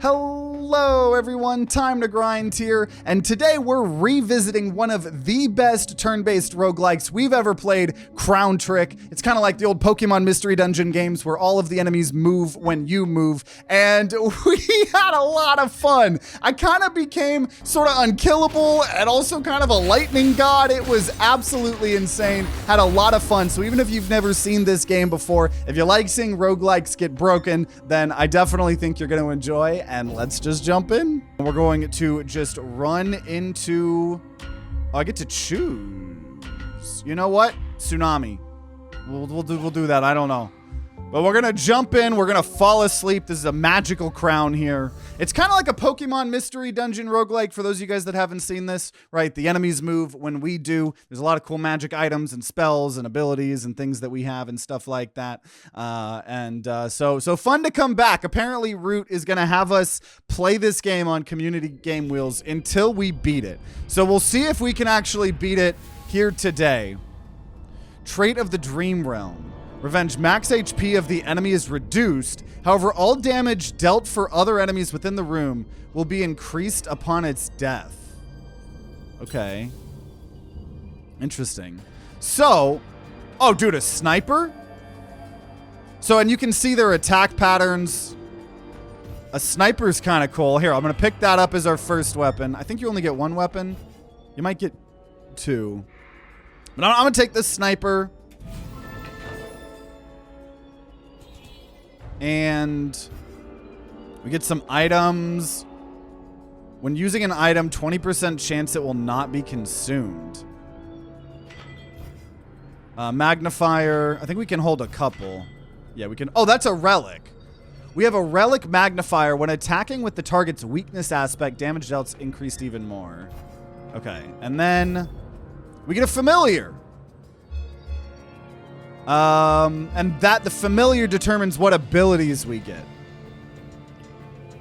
Hello everyone, TimeToGrind here, and today we're revisiting one of the best turn-based roguelikes we've ever played, Crown Trick. It's kind of like the old Pokemon Mystery Dungeon games where all of the enemies move when you move, and we had a lot of fun. I kind of became sort of unkillable and also kind of a lightning god. It was absolutely insane, had a lot of fun. So even if you've never seen this game before, if you like seeing roguelikes get broken, then I definitely think you're going to enjoy. And let's just jump in. We're going to just run into... Oh, I get to choose. You know what? Tsunami. We'll do that. I don't know. But we're going to jump in. We're going to fall asleep. This is a magical crown here. It's kind of like a Pokemon Mystery Dungeon roguelike for those of you guys that haven't seen this, right? The enemies move when we do. There's a lot of cool magic items and spells and abilities and things that we have and stuff like that. So fun to come back. Apparently, Root is going to have us play this game on community game wheels until we beat it. So we'll see if we can actually beat it here today. Trait of the Dream Realm. Revenge. Max HP of the enemy is reduced. However, all damage dealt for other enemies within the room will be increased upon its death. Okay. Interesting. So, oh, dude, a sniper? So, and you can see their attack patterns. A sniper's kind of cool. Here, I'm going to pick that up as our first weapon. I think you only get one weapon. You might get two. But I'm going to take this sniper. And we get some items. When using an item, 20% chance it will not be consumed. Magnifier. I think we can hold a couple. Yeah, we can. Oh, that's a relic. We have a relic magnifier. When attacking with the target's weakness aspect, damage dealt increased even more. Okay. And then we get a familiar. And that the familiar determines what abilities we get.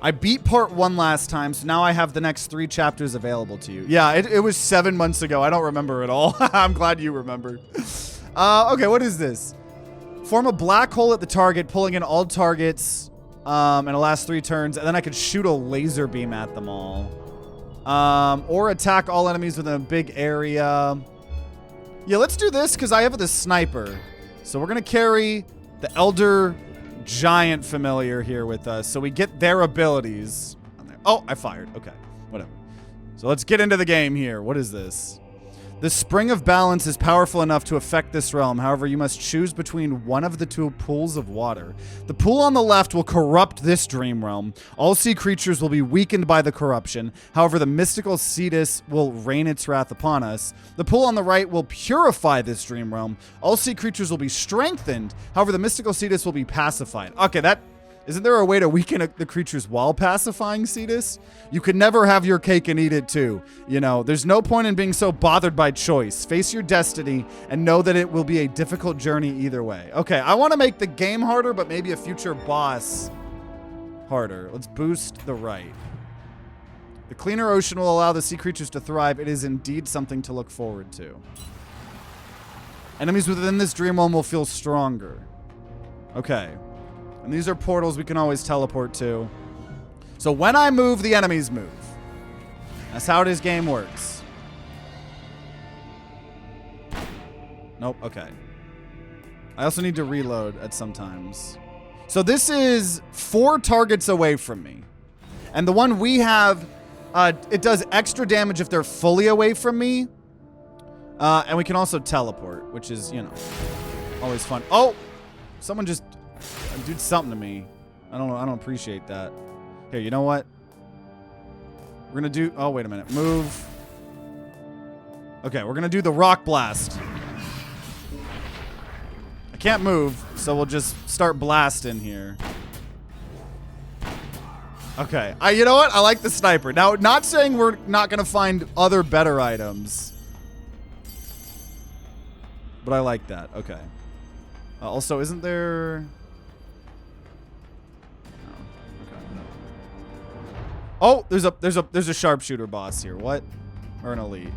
I beat part 1 last time, so now I have the next 3 chapters available to you. Yeah, it was 7 months ago. I don't remember at all. I'm glad you remembered. Okay, what is this? Form a black hole at the target, pulling in all targets in the last 3 turns, and then I could shoot a laser beam at them all. Or attack all enemies within a big area. Yeah, let's do this because I have the sniper. So we're going to carry the Elder Giant Familiar here with us. So we get their abilities. Oh, I fired. Okay, whatever. So let's get into the game here. What is this? The Spring of Balance is powerful enough to affect this realm. However, you must choose between one of the 2 pools of water. The pool on the left will corrupt this dream realm. All sea creatures will be weakened by the corruption. However, the mystical Cetus will rain its wrath upon us. The pool on the right will purify this dream realm. All sea creatures will be strengthened. However, the mystical Cetus will be pacified. Okay, isn't there a way to weaken the creatures while pacifying Cetus? You could never have your cake and eat it too. You know, there's no point in being so bothered by choice. Face your destiny and know that it will be a difficult journey either way. Okay, I want to make the game harder, but maybe a future boss harder. Let's boost the right. The cleaner ocean will allow the sea creatures to thrive. It is indeed something to look forward to. Enemies within this dream realm will feel stronger. Okay. And these are portals we can always teleport to. So when I move, the enemies move. That's how this game works. Nope, okay. I also need to reload at some times. So this is 4 targets away from me. And the one we have, it does extra damage if they're fully away from me. And we can also teleport, which is, you know, always fun. Oh! Someone just... did something to me. I don't appreciate that. Here, you know what? We're gonna do... Oh, wait a minute. Move. Okay, we're gonna do the rock blast. I can't move, so we'll just start blasting here. Okay. You know what? I like the sniper. Now, not saying we're not gonna find other better items. But I like that. Okay. Also, isn't there... Oh, there's a sharpshooter boss here. What? Or an elite.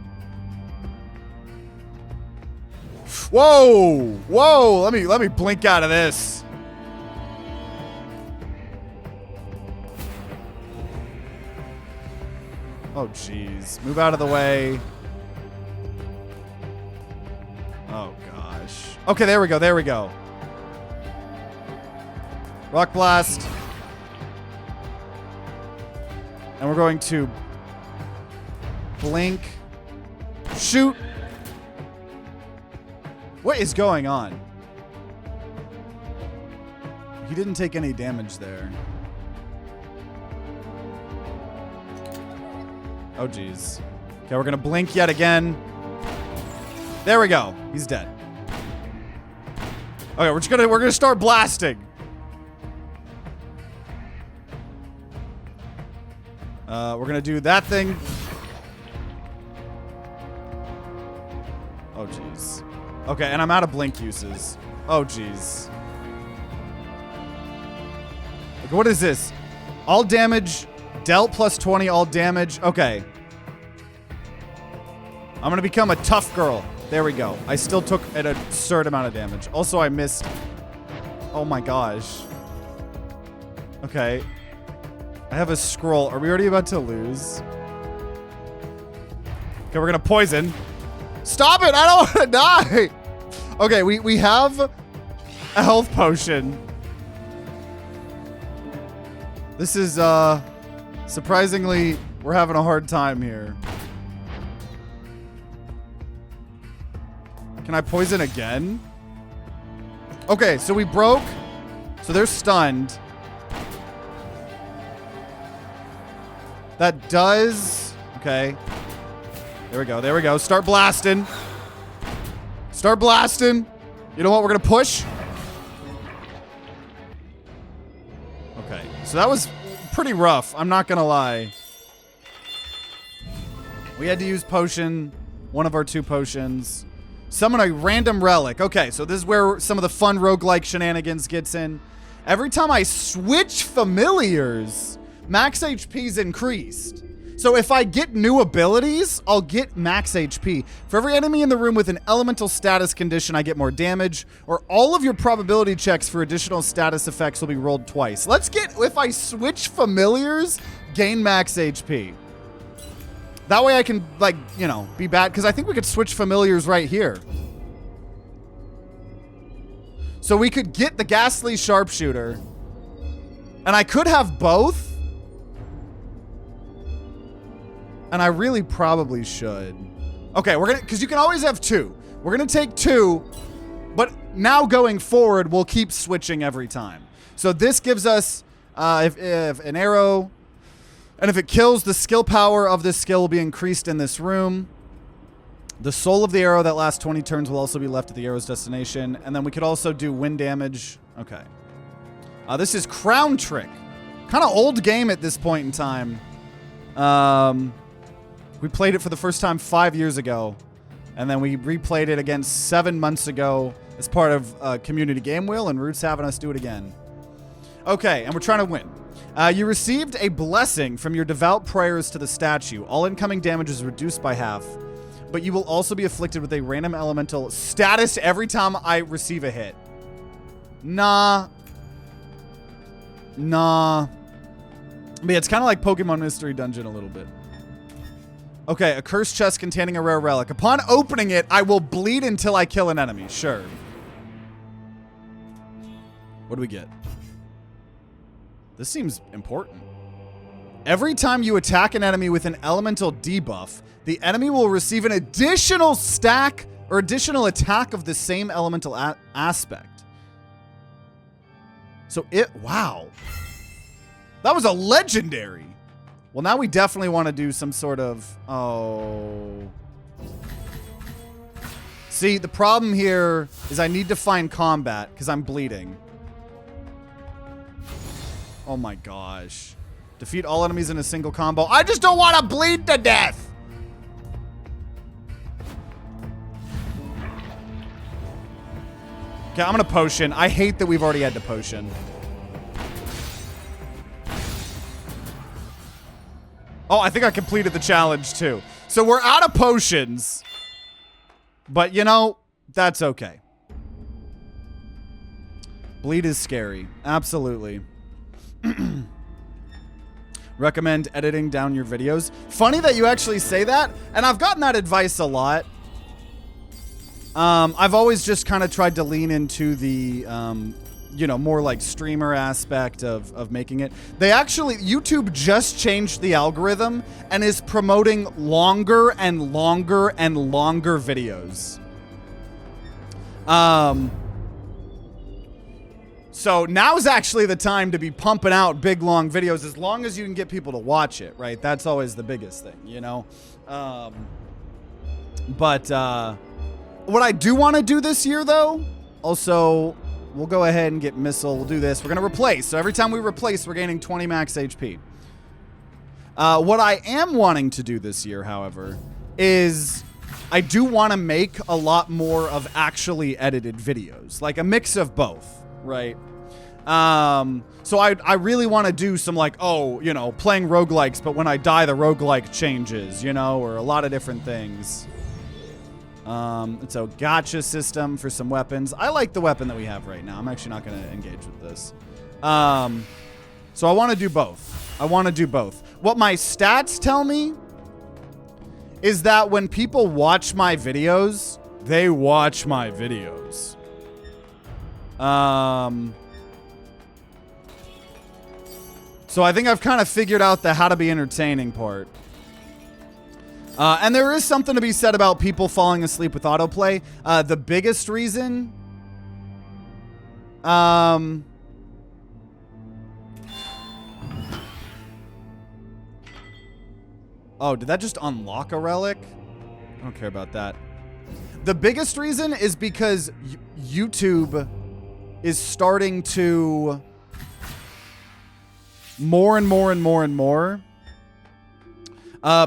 Whoa! Whoa! Let me blink out of this. Oh, jeez. Move out of the way. Oh, gosh. Okay, there we go. There we go. Rock Blast. And we're going to blink. Shoot. What is going on? He didn't take any damage there. Oh, geez. Okay, we're going to blink yet again. There we go. He's dead. Okay, we're going to start blasting. We're going to do that thing. Oh, jeez. Okay, and I'm out of blink uses. Oh, jeez. Okay, what is this? All damage dealt plus 20, all damage. Okay. I'm going to become a tough girl. There we go. I still took an absurd amount of damage. Also, I missed. Oh, my gosh. Okay. I have a scroll. Are we already about to lose? Okay, we're going to poison. Stop it! I don't want to die! Okay, we have a health potion. This is, surprisingly, we're having a hard time here. Can I poison again? Okay, so we broke. So they're stunned. That does... Okay. There we go. There we go. Start blasting. Start blasting. You know what? We're going to push. Okay. So that was pretty rough. I'm not going to lie. We had to use potion. One of our 2 potions. Summon a random relic. Okay. So this is where some of the fun roguelike shenanigans gets in. Every time I switch familiars, max HP's increased. So if I get new abilities, I'll get max HP. For every enemy in the room with an elemental status condition, I get more damage, or all of your probability checks for additional status effects will be rolled twice. Let's get, if I switch familiars, gain max HP. That way I can, like, you know, be bad, because I think we could switch familiars right here. So we could get the Ghastly Sharpshooter, and I could have both. And I really probably should. Okay, we're gonna, because you can always have 2. We're gonna take 2, but now going forward, we'll keep switching every time. So this gives us, if an arrow, and if it kills, the skill power of this skill will be increased in this room. The soul of the arrow that lasts 20 turns will also be left at the arrow's destination. And then we could also do wind damage. Okay. This is Crown Trick. Kind of old game at this point in time. We played it for the first time 5 years ago, and then we replayed it again 7 months ago as part of Community Game Wheel, and Root's having us do it again. Okay, and we're trying to win. You received a blessing from your devout prayers to the statue. All incoming damage is reduced by half, but you will also be afflicted with a random elemental status every time I receive a hit. Nah. Nah. But yeah, it's kind of like Pokemon Mystery Dungeon a little bit. Okay, a cursed chest containing a rare relic. Upon opening it, I will bleed until I kill an enemy. Sure. What do we get? This seems important. Every time you attack an enemy with an elemental debuff, the enemy will receive an additional stack or additional attack of the same elemental aspect. So wow. That was a legendary. Well, now we definitely want to do some sort of, See, the problem here is I need to find combat because I'm bleeding. Oh my gosh. Defeat all enemies in a single combo. I just don't want to bleed to death. Okay, I'm going to potion. I hate that we've already had to potion. Oh, I think I completed the challenge too. So we're out of potions. But, you know, that's okay. Bleed is scary. Absolutely. recommend editing down your videos. Funny that you actually say that, and I've gotten that advice a lot. I've always just kind of tried to lean into the, you know, more like streamer aspect of making it. YouTube just changed the algorithm and is promoting longer and longer and longer videos. So now's actually the time to be pumping out big, long videos as long as you can get people to watch it, right? That's always the biggest thing, you know? What I do want to do this year, though, also, we'll go ahead and get missile. We'll do this. We're going to replace. So every time we replace, we're gaining 20 max HP. What I am wanting to do this year, however, is I do want to make a lot more of actually edited videos, like a mix of both. Right. So I really want to do some like, oh, you know, playing roguelikes, but when I die, the roguelike changes, you know, or a lot of different things. It's a gotcha system for some weapons. I like the weapon that we have right now. I'm actually not going to engage with this. So I want to do both. What my stats tell me is that when people watch my videos, they watch my videos. So I think I've kind of figured out the how to be entertaining part. And there is something to be said about people falling asleep with autoplay. The biggest reason... Oh, did that just unlock a relic? I don't care about that. The biggest reason is because YouTube is starting to more and more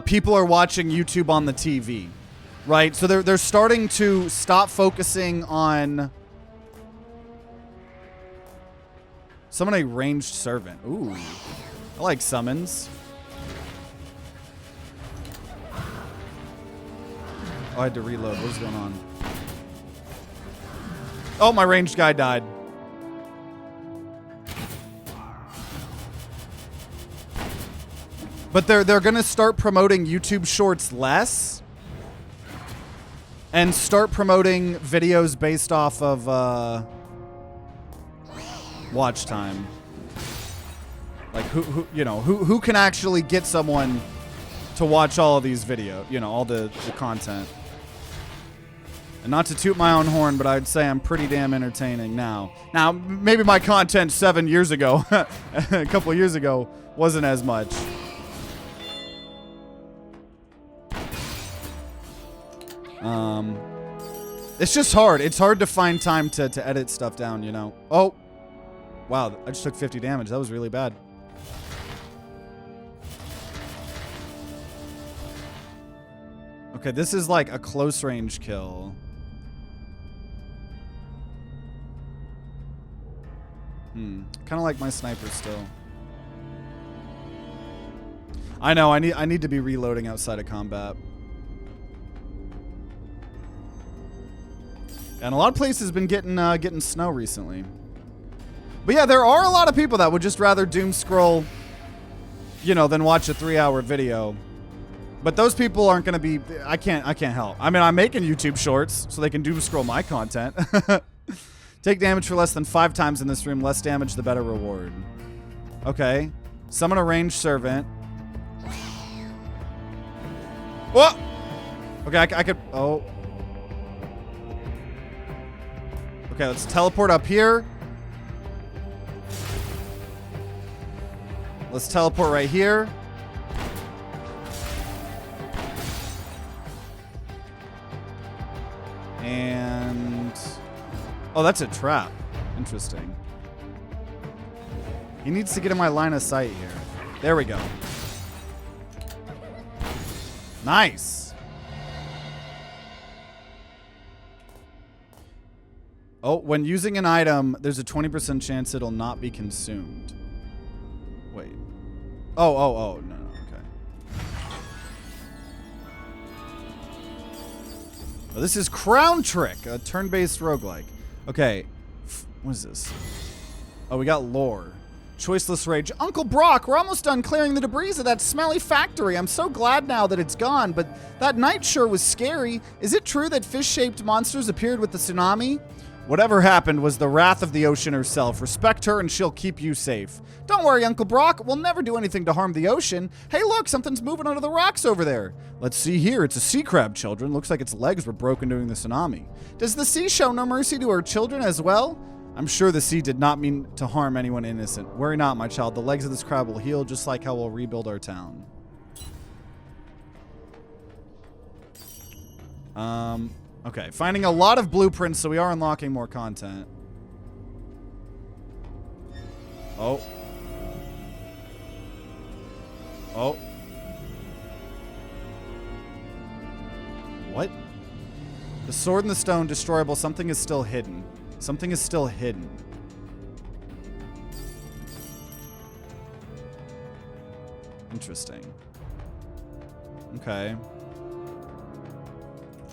people are watching YouTube on the TV, right? So they're starting to stop focusing on summon a ranged servant. Ooh, I like summons. Oh, I had to reload. What's going on? Oh, my ranged guy died. But they're going to start promoting YouTube Shorts less and start promoting videos based off of watch time. Like who can actually get someone to watch all of these videos, you know, all the content. And not to toot my own horn, but I'd say I'm pretty damn entertaining now. Now, maybe my content 7 years ago, a couple of years ago, wasn't as much. It's just hard. It's hard to find time to edit stuff down, you know. Oh, wow. I just took 50 damage. That was really bad. Okay, this is like a close range kill. Kind of like my sniper still. I know. I need to be reloading outside of combat. And a lot of places have been getting snow recently. But yeah, there are a lot of people that would just rather doom scroll, you know, than watch a 3-hour video. But those people aren't going to be... I can't help. I mean, I'm making YouTube shorts so they can doom scroll my content. Take damage for less than 5 times in this room. Less damage, the better reward. Okay. Summon a ranged servant. Whoa! Okay, I could... Oh. Okay, let's teleport up here. Let's teleport right here. And... Oh, that's a trap. Interesting. He needs to get in my line of sight here. There we go. Nice. Oh, when using an item, there's a 20% chance it'll not be consumed. Wait. Oh, no, okay. Oh, this is Crown Trick, a turn-based roguelike. Okay, what is this? Oh, we got lore. Choiceless Rage. Uncle Brock, we're almost done clearing the debris of that smelly factory. I'm so glad now that it's gone, but that night sure was scary. Is it true that fish-shaped monsters appeared with the tsunami? Whatever happened was the wrath of the ocean herself. Respect her and she'll keep you safe. Don't worry, Uncle Brock. We'll never do anything to harm the ocean. Hey, look, something's moving under the rocks over there. Let's see here. It's a sea crab, children. Looks like its legs were broken during the tsunami. Does the sea show no mercy to her children as well? I'm sure the sea did not mean to harm anyone innocent. Worry not, my child. The legs of this crab will heal just like how we'll rebuild our town. Okay, finding a lot of blueprints, so we are unlocking more content. Oh. Oh. What? The sword and the stone, destroyable. Something is still hidden. Something is still hidden. Interesting. Okay.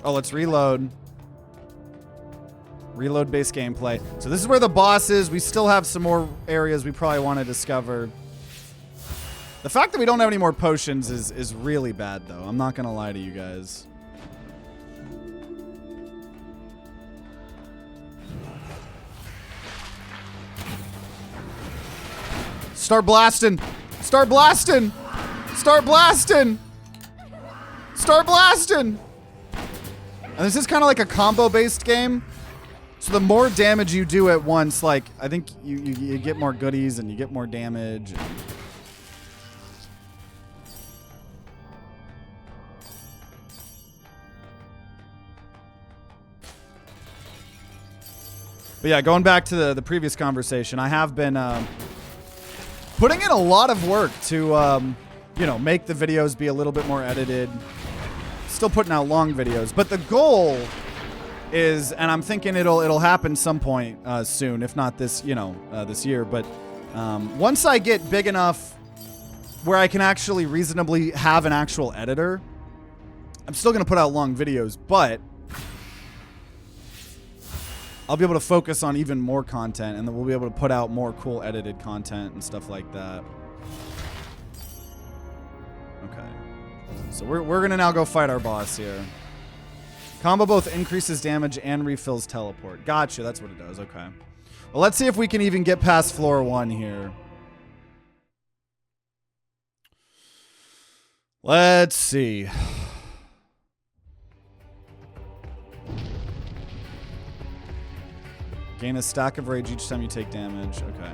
Oh, let's reload. Reload base gameplay. So this is where the boss is. We still have some more areas we probably want to discover. The fact that we don't have any more potions is really bad, though. I'm not going to lie to you guys. Start blasting. Start blasting. Start blasting. Start blasting. And this is kind of like a combo-based game. So the more damage you do at once, like, I think you get more goodies and you get more damage. But yeah, going back to the previous conversation, I have been putting in a lot of work to, you know, make the videos be a little bit more edited. Still putting out long videos, but the goal is, and I'm thinking it'll happen some point soon, if not this, you know, this year. But once I get big enough where I can actually reasonably have an actual editor, I'm still gonna put out long videos, but I'll be able to focus on even more content, and then we'll be able to put out more cool edited content and stuff like that. Okay. So we're gonna now go fight our boss here. Combo both increases damage and refills teleport. Gotcha, that's what it does, okay. Well, let's see if we can even get past floor 1 here. Let's see. Gain a stack of rage each time you take damage. Okay.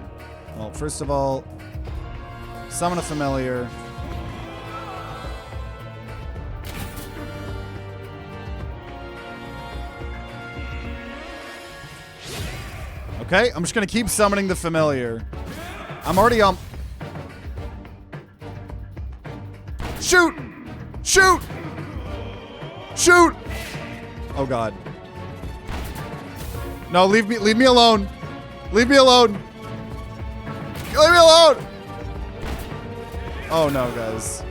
Well, first of all, summon a familiar. Okay, I'm just gonna keep summoning the familiar. I'm already on. Shoot! Shoot! Shoot! Oh god. No, leave me alone. Leave me alone. Leave me alone! Oh no, guys.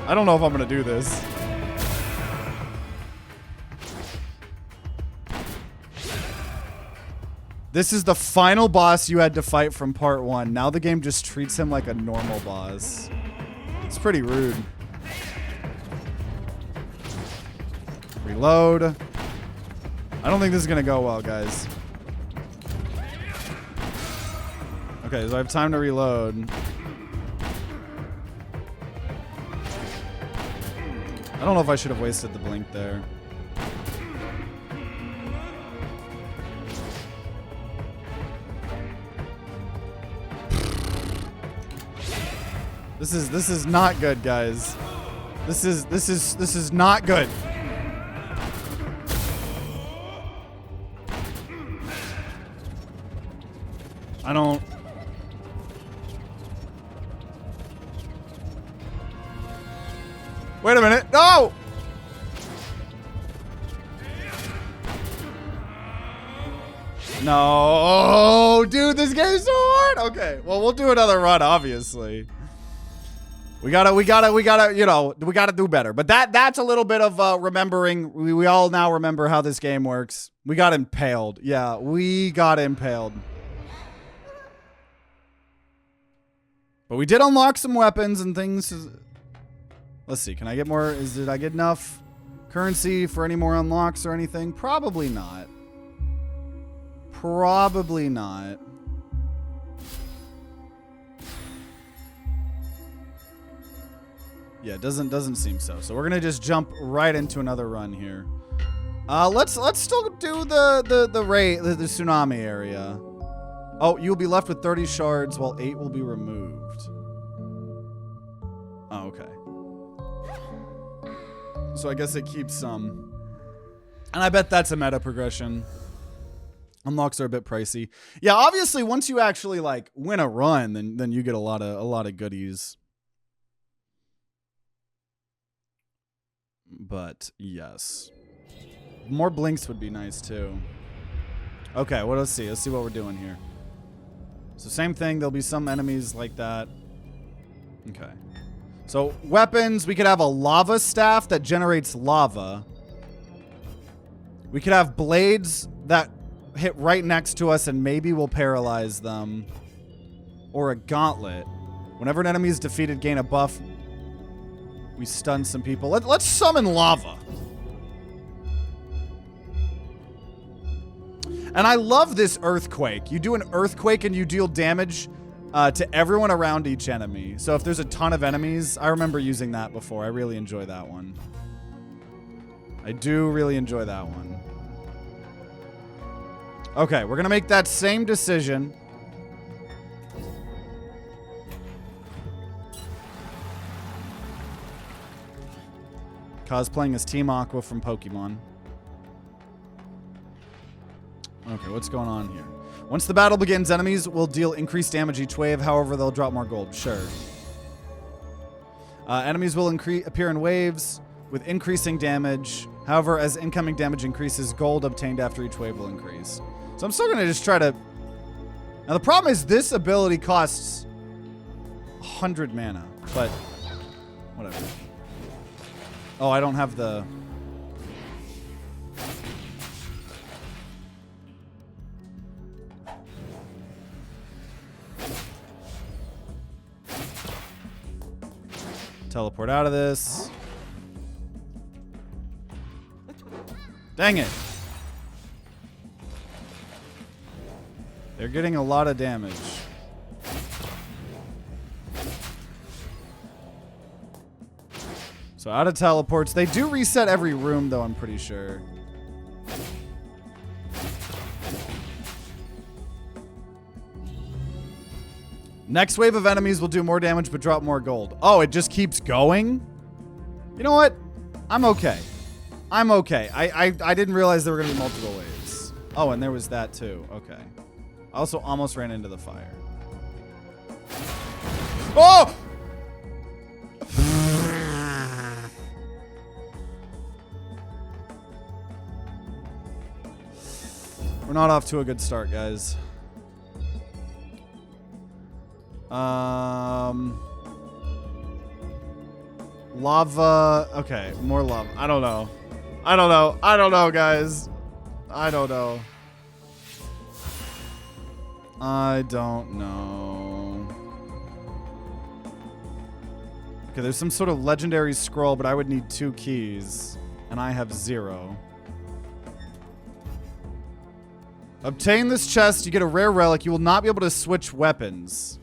I don't know if I'm gonna do this. This is the final boss you had to fight from part 1. Now the game just treats him like a normal boss. It's pretty rude. Reload. I don't think this is gonna go well, guys. Okay, so I have time to reload. I don't know if I should have wasted the blink there. This is not good, guys. This is not good. I don't. Wait a minute. No! No, dude, this game's so hard. Okay, well, we'll do another run, obviously. We gotta, you know, we gotta do better. But that's a little bit of remembering. We all now remember how this game works. We got impaled. Yeah, we got impaled. But we did unlock some weapons and things. Let's see. Can I get more? Did I get enough currency for any more unlocks or anything? Probably not. Probably not. Yeah, doesn't seem so. So we're gonna just jump right into another run here. Let's still do the tsunami area. Oh, you'll be left with 30 shards while 8 will be removed. Oh, okay. So I guess it keeps some. And I bet that's a meta progression. Unlocks are a bit pricey. Yeah, obviously once you actually like win a run, then you get a lot of goodies. But yes. More blinks would be nice too. Okay, well, let's see. Let's see what we're doing here. So same thing. There'll be some enemies like that. Okay. So weapons, we could have a lava staff that generates lava. We could have blades that hit right next to us and maybe will paralyze them. Or a gauntlet. Whenever an enemy is defeated, gain a buff. We stun some people. Let's summon lava. And I love this earthquake. You do an earthquake and you deal damage to everyone around each enemy. So if there's a ton of enemies, I remember using that before. I really enjoy that one. I do really enjoy that one. Okay, we're going to make that same decision. Cosplaying as Team Aqua from Pokemon. Okay, what's going on here? Once the battle begins, enemies will deal increased damage each wave. However, they'll drop more gold. Sure. Enemies will appear in waves with increasing damage. However, as incoming damage increases, gold obtained after each wave will increase. So I'm still going to just try to... Now, the problem is this ability costs 100 mana, but whatever. Oh, I don't have the... Teleport out of this. Dang it. They're getting a lot of damage. So out of teleports. They do reset every room, though, I'm pretty sure. Next wave of enemies will do more damage but drop more gold. Oh, it just keeps going? You know what? I'm okay. I'm okay. I didn't realize there were going to be multiple waves. Oh, and there was that too. Okay. I also almost ran into the fire. Oh! We're not off to a good start, guys. Lava. Okay, more lava. I don't know. I don't know. I don't know, guys. I don't know. I don't know. Okay, there's some sort of legendary scroll, but I would need 2 keys, and I have 0. Obtain this chest, you get a rare relic. You will not be able to switch weapons.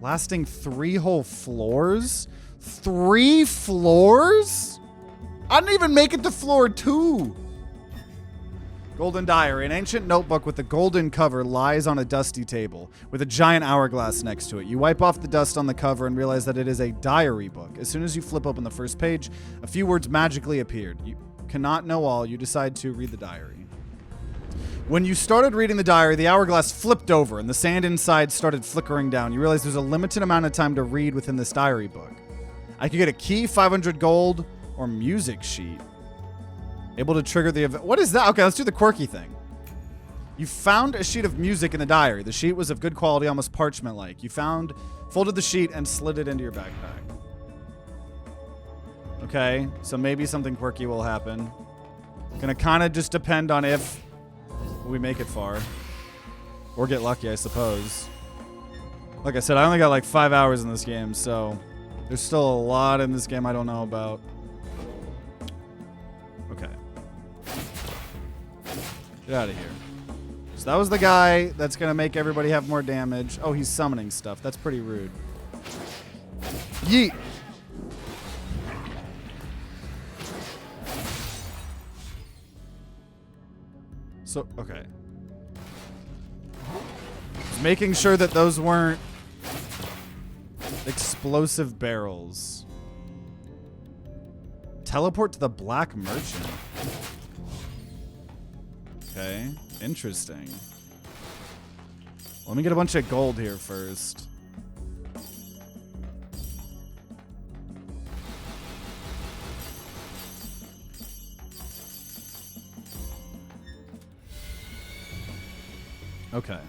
Lasting 3 whole floors? 3 floors? I didn't even make it to floor 2. Golden Diary. An ancient notebook with a golden cover lies on a dusty table with a giant hourglass next to it. You wipe off the dust on the cover and realize that it is a diary book. As soon as you flip open the first page, a few words magically appeared. You cannot know all. You decide to read the diary. When you started reading the diary, the hourglass flipped over and the sand inside started flickering down. You realize there's a limited amount of time to read within this diary book. I could get a key, 500 gold, or music sheet. Able to trigger the event. What is that? Okay, let's do the quirky thing. You found a sheet of music in the diary. The sheet was of good quality, almost parchment-like. You folded the sheet and slid it into your backpack. Okay, so maybe something quirky will happen. Gonna kind of just depend on if we make it far. Or get lucky, I suppose. Like I said, I only got like 5 hours in this game, so there's still a lot in this game I don't know about. Okay. Get out of here. So that was the guy that's going to make everybody have more damage. Oh, he's summoning stuff. That's pretty rude. Yeet. So, okay. Just making sure that those weren't explosive barrels. Teleport to the Black Merchant. Okay, interesting. Let me get a bunch of gold here first. Okay.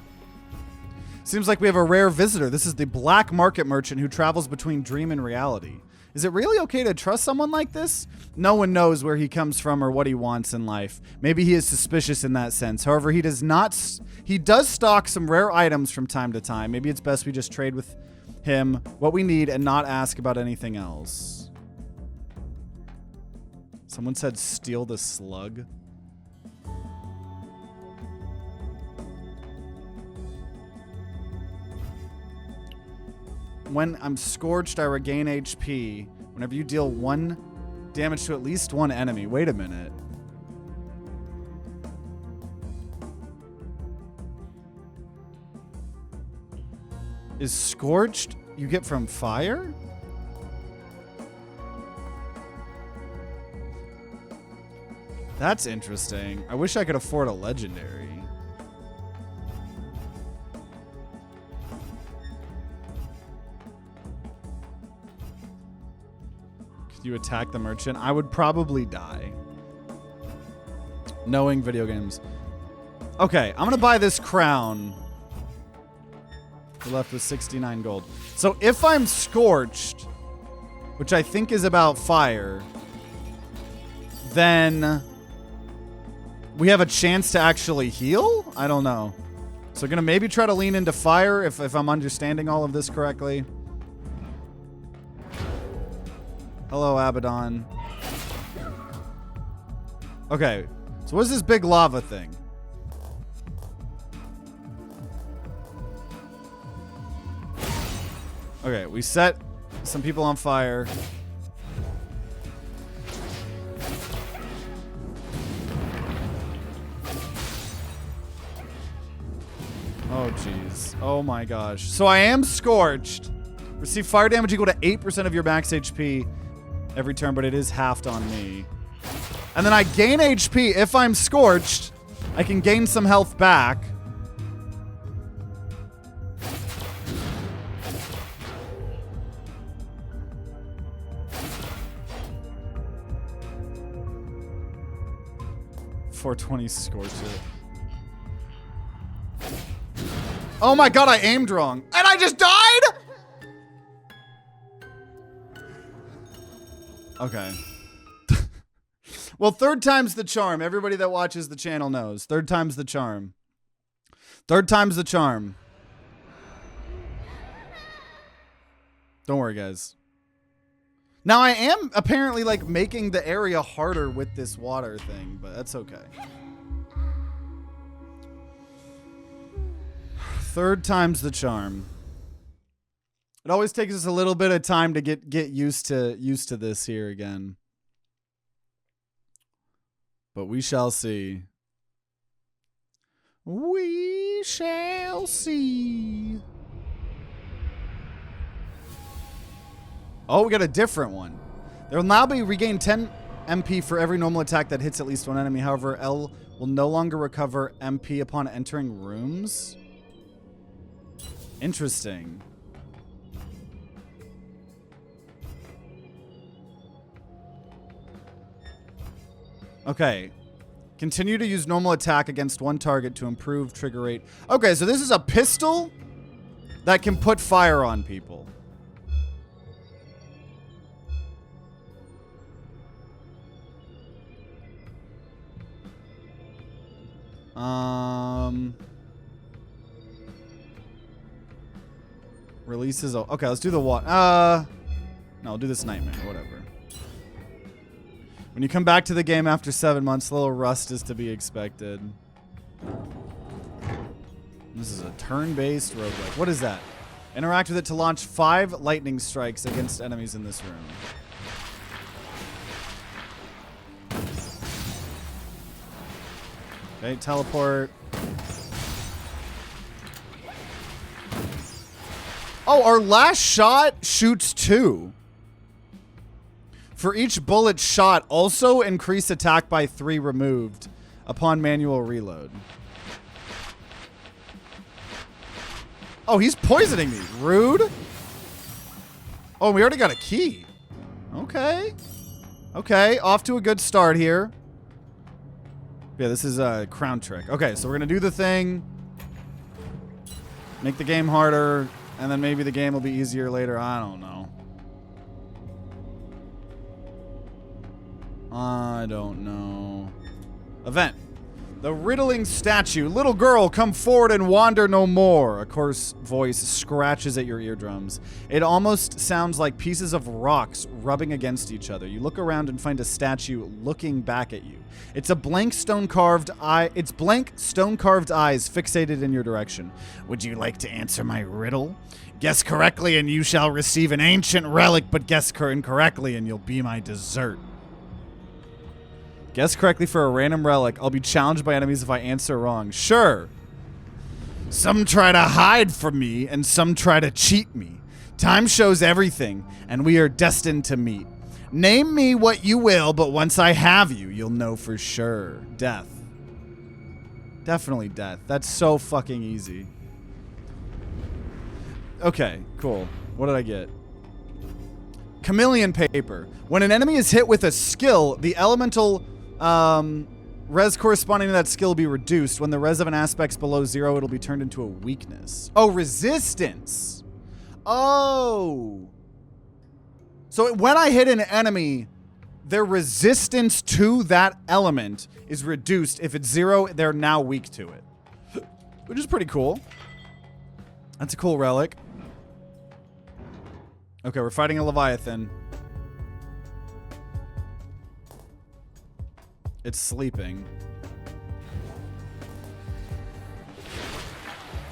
Seems like we have a rare visitor. This is the Black Market Merchant who travels between dream and reality. Is it really okay to trust someone like this? No one knows where he comes from or what he wants in life. Maybe he is suspicious in that sense. However, he does stock some rare items from time to time. Maybe it's best we just trade with him what we need and not ask about anything else. Someone said steal the slug. When I'm scorched, I regain HP. Whenever you deal 1 damage to at least 1 enemy. Wait a minute. Is scorched you get from fire? That's interesting. I wish I could afford a legendary. You attack the merchant, I would probably die. Knowing video games. Okay, I'm gonna buy this crown. We're left with 69 gold. So if I'm scorched, which I think is about fire, then we have a chance to actually heal? I don't know. So gonna maybe try to lean into fire if I'm understanding all of this correctly. Hello, Abaddon. Okay, so what's this big lava thing? Okay, we set some people on fire. Oh, jeez. Oh, my gosh. So I am scorched. Receive fire damage equal to 8% of your max HP every turn, but it is halved on me. And then I gain HP. If I'm scorched, I can gain some health back. .420 scorch it. Oh my god, I aimed wrong. And I just died? Okay. Well, third time's the charm. Everybody that watches the channel knows. Third time's the charm. Third time's the charm. Don't worry, guys. Now, I am apparently, like, making the area harder with this water thing, but that's okay. Third time's the charm. It always takes us a little bit of time to get used to this here again. But we shall see. We shall see. Oh, we got a different one. There will now be regain 10 MP for every normal attack that hits at least 1 enemy. However, L will no longer recover MP upon entering rooms. Interesting. Okay. Continue to use normal attack against 1 target to improve trigger rate. Okay, so this is a pistol that can put fire on people. Releases. Okay, let's do the what? No, we'll do this nightmare. Whatever. When you come back to the game after 7 months, a little rust is to be expected. This is a turn-based roguelike. What is that? Interact with it to launch 5 lightning strikes against enemies in this room. Okay, teleport. Oh, our last shot shoots 2. For each bullet shot, also increase attack by 3 removed upon manual reload. Oh, he's poisoning me. Rude. Oh, we already got a key. Okay. Okay, off to a good start here. Yeah, this is a crown trick. Okay, so we're going to do the thing. Make the game harder, and then maybe the game will be easier later. I don't know. I don't know. Event. The riddling statue. Little girl, come forward and wander no more. A coarse voice scratches at your eardrums. It almost sounds like pieces of rocks rubbing against each other. You look around and find a statue looking back at you. It's a blank stone-carved eye. It's blank stone-carved eyes fixated in your direction. Would you like to answer my riddle? Guess correctly and you shall receive an ancient relic, but guess incorrectly and you'll be my dessert. Guess correctly for a random relic. I'll be challenged by enemies if I answer wrong. Sure. Some try to hide from me, and some try to cheat me. Time shows everything, and we are destined to meet. Name me what you will, but once I have you, you'll know for sure. Death. Definitely death. That's so fucking easy. Okay, cool. What did I get? Chameleon paper. When an enemy is hit with a skill, the elemental res corresponding to that skill will be reduced. When the res of an aspect's below 0, it'll be turned into a weakness. Oh, resistance. Oh. So when I hit an enemy, their resistance to that element is reduced. If it's 0, they're now weak to it. Which is pretty cool. That's a cool relic. Okay, we're fighting a Leviathan. It's sleeping.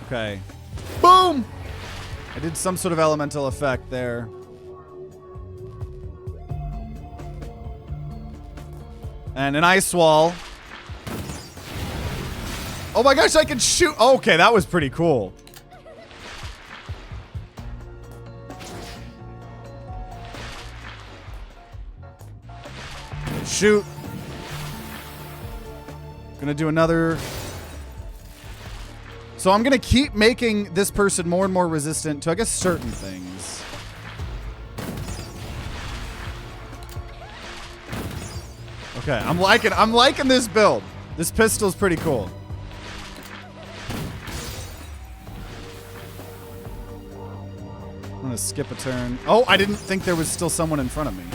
Okay. Boom! I did some sort of elemental effect there. And an ice wall. Oh my gosh, I can shoot. Oh, okay, that was pretty cool. Shoot. Gonna do another. So I'm gonna keep making this person more and more resistant to, I guess, certain things. Okay, I'm liking this build. This pistol's pretty cool. I'm gonna skip a turn. Oh, I didn't think there was still someone in front of me.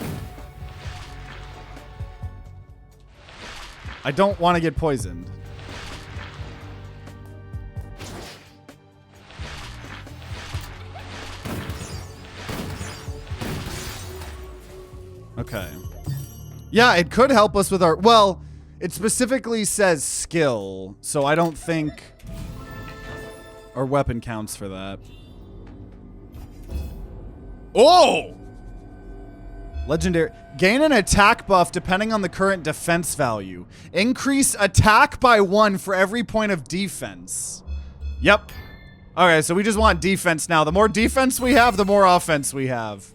I don't want to get poisoned. Okay. Yeah, it could help us with our... Well, it specifically says skill, so I don't think our weapon counts for that. Oh! Legendary. Gain an attack buff depending on the current defense value. Increase attack by 1 for every point of defense. Yep. Okay, so we just want defense now. The more defense we have, the more offense we have.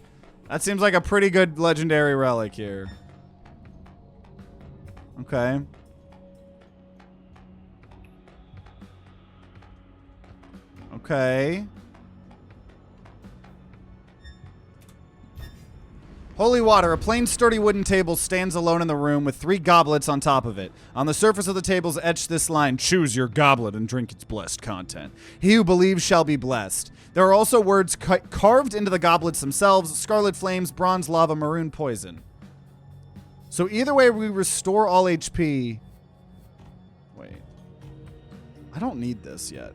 That seems like a pretty good legendary relic here. Okay. Okay. Holy water. A plain, sturdy wooden table stands alone in the room with 3 goblets on top of it. On the surface of the table is etched this line: choose your goblet and drink its blessed content. He who believes shall be blessed. There are also words carved into the goblets themselves: scarlet flames, bronze lava, maroon poison. So either way, we restore all HP. Wait. I don't need this yet.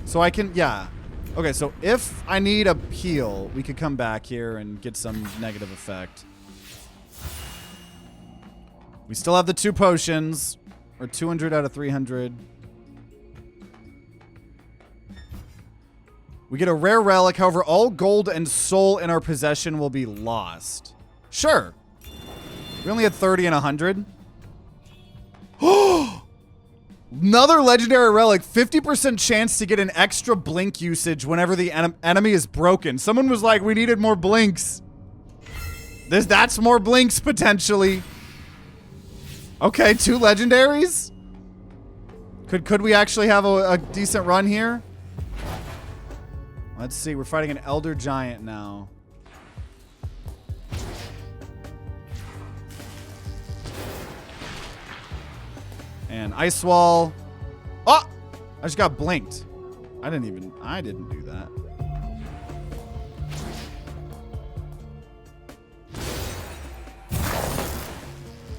So I can, yeah. Okay, so if I need a heal, we could come back here and get some negative effect. We still have the 2 potions, or 200 out of 300. We get a rare relic. However, all gold and soul in our possession will be lost. Sure. We only had 30 and 100. Another legendary relic. 50% chance to get an extra blink usage whenever the enemy is broken. Someone was like, we needed more blinks. That's more blinks, potentially. Okay, 2 legendaries? Could we actually have a decent run here? Let's see, we're fighting an Elder Giant now. And Ice Wall. Oh! I just got blinked. I didn't do that.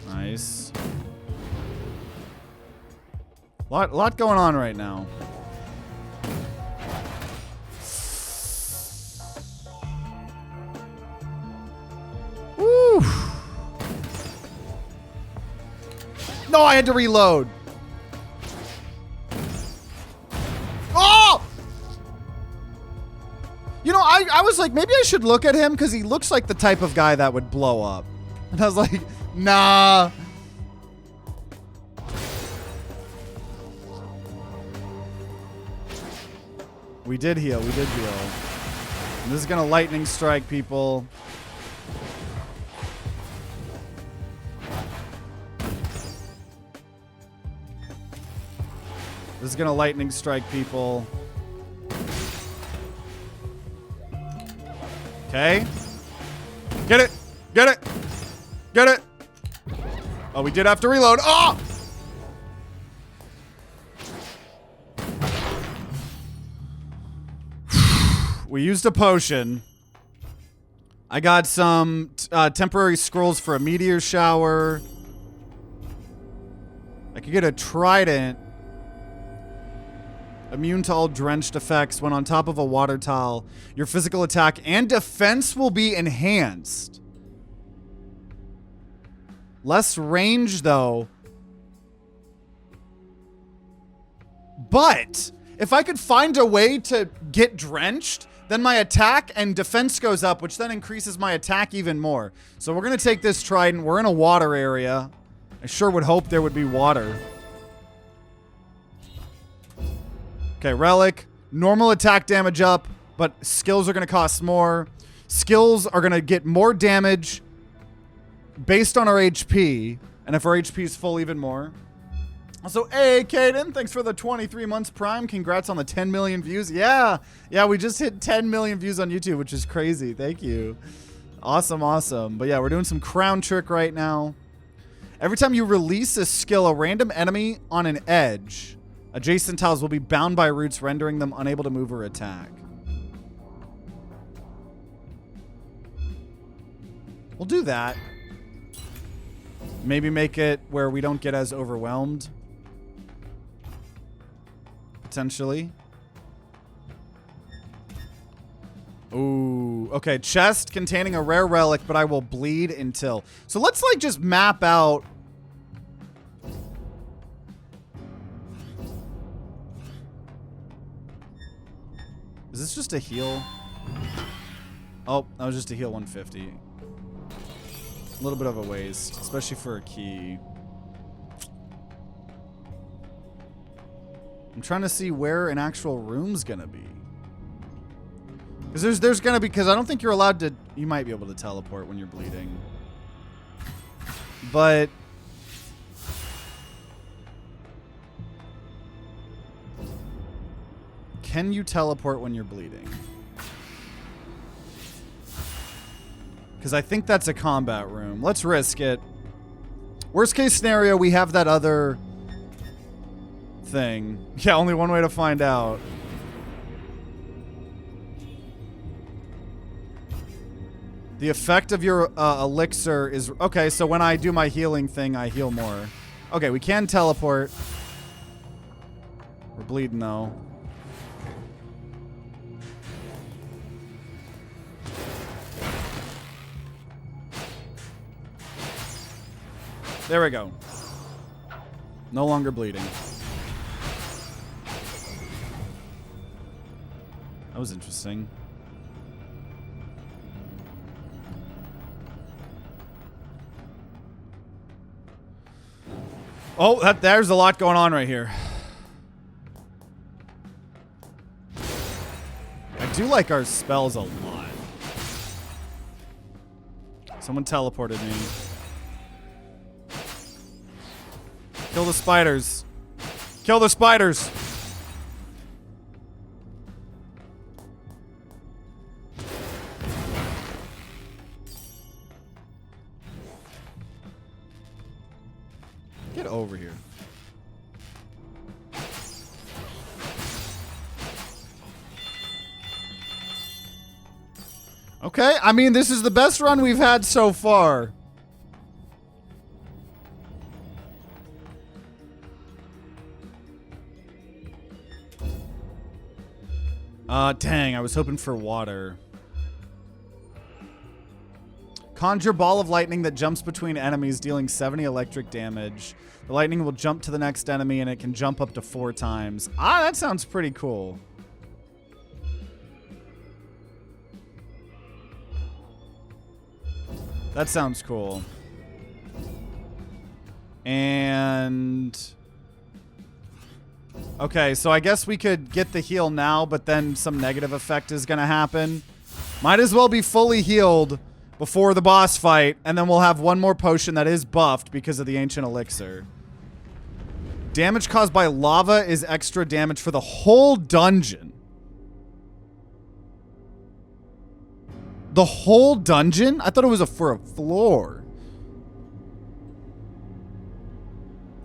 Nice. Lot going on right now. Woo! No, I had to reload. Oh! You know, I was like, maybe I should look at him because he looks like the type of guy that would blow up. And I was like, nah. We did heal. And this is going to lightning strike people. This is going to lightning strike people. Okay. Get it. Get it. Get it. Oh, we did have to reload. Oh! We used a potion. I got some temporary scrolls for a meteor shower. I could get a trident. Immune to all drenched effects. When on top of a water tile, your physical attack and defense will be enhanced. Less range, though. But if I could find a way to get drenched, then my attack and defense goes up, which then increases my attack even more. So we're going to take this trident. We're in a water area. I sure would hope there would be water. Okay, relic. Normal attack damage up, but skills are going to cost more. Skills are going to get more damage based on our HP. And if our HP is full, even more. Also, hey, Kaiden, thanks for the 23 months Prime. Congrats on the 10 million views. Yeah, we just hit 10 million views on YouTube, which is crazy. Thank you. Awesome, awesome. But yeah, we're doing some crown trick right now. Every time you release a skill, a random enemy on an edge, adjacent tiles will be bound by roots, rendering them unable to move or attack. We'll do that. Maybe make it where we don't get as overwhelmed. Potentially. Ooh, okay. Chest containing a rare relic, but I will bleed until. So let's like just map out. Is this just a heal? Oh, that was just a heal 150. A little bit of a waste, especially for a key. I'm trying to see where an actual room's gonna be. Because there's gonna be, because I don't think you're allowed to, you might be able to teleport when you're bleeding. But can you teleport when you're bleeding? Because I think that's a combat room. Let's risk it. Worst case scenario, we have that other thing. Yeah, only one way to find out. The effect of your elixir is... Okay, so when I do my healing thing, I heal more. Okay, we can teleport. We're bleeding, though. There we go. No longer bleeding. That was interesting. Oh, there's a lot going on right here. I do like our spells a lot. Someone teleported me. Kill the spiders. Kill the spiders. Get over here. Okay, I mean, this is the best run we've had so far. Dang, I was hoping for water. Conjure ball of lightning that jumps between enemies, dealing 70 electric damage. The lightning will jump to the next enemy, and it can jump up to 4 times. Ah, that sounds pretty cool. That sounds cool. And... okay, so I guess we could get the heal now, but then some negative effect is going to happen. Might as well be fully healed before the boss fight, and then we'll have one more potion that is buffed because of the ancient elixir. Damage caused by lava is extra damage for the whole dungeon. The whole dungeon? I thought it was for a floor.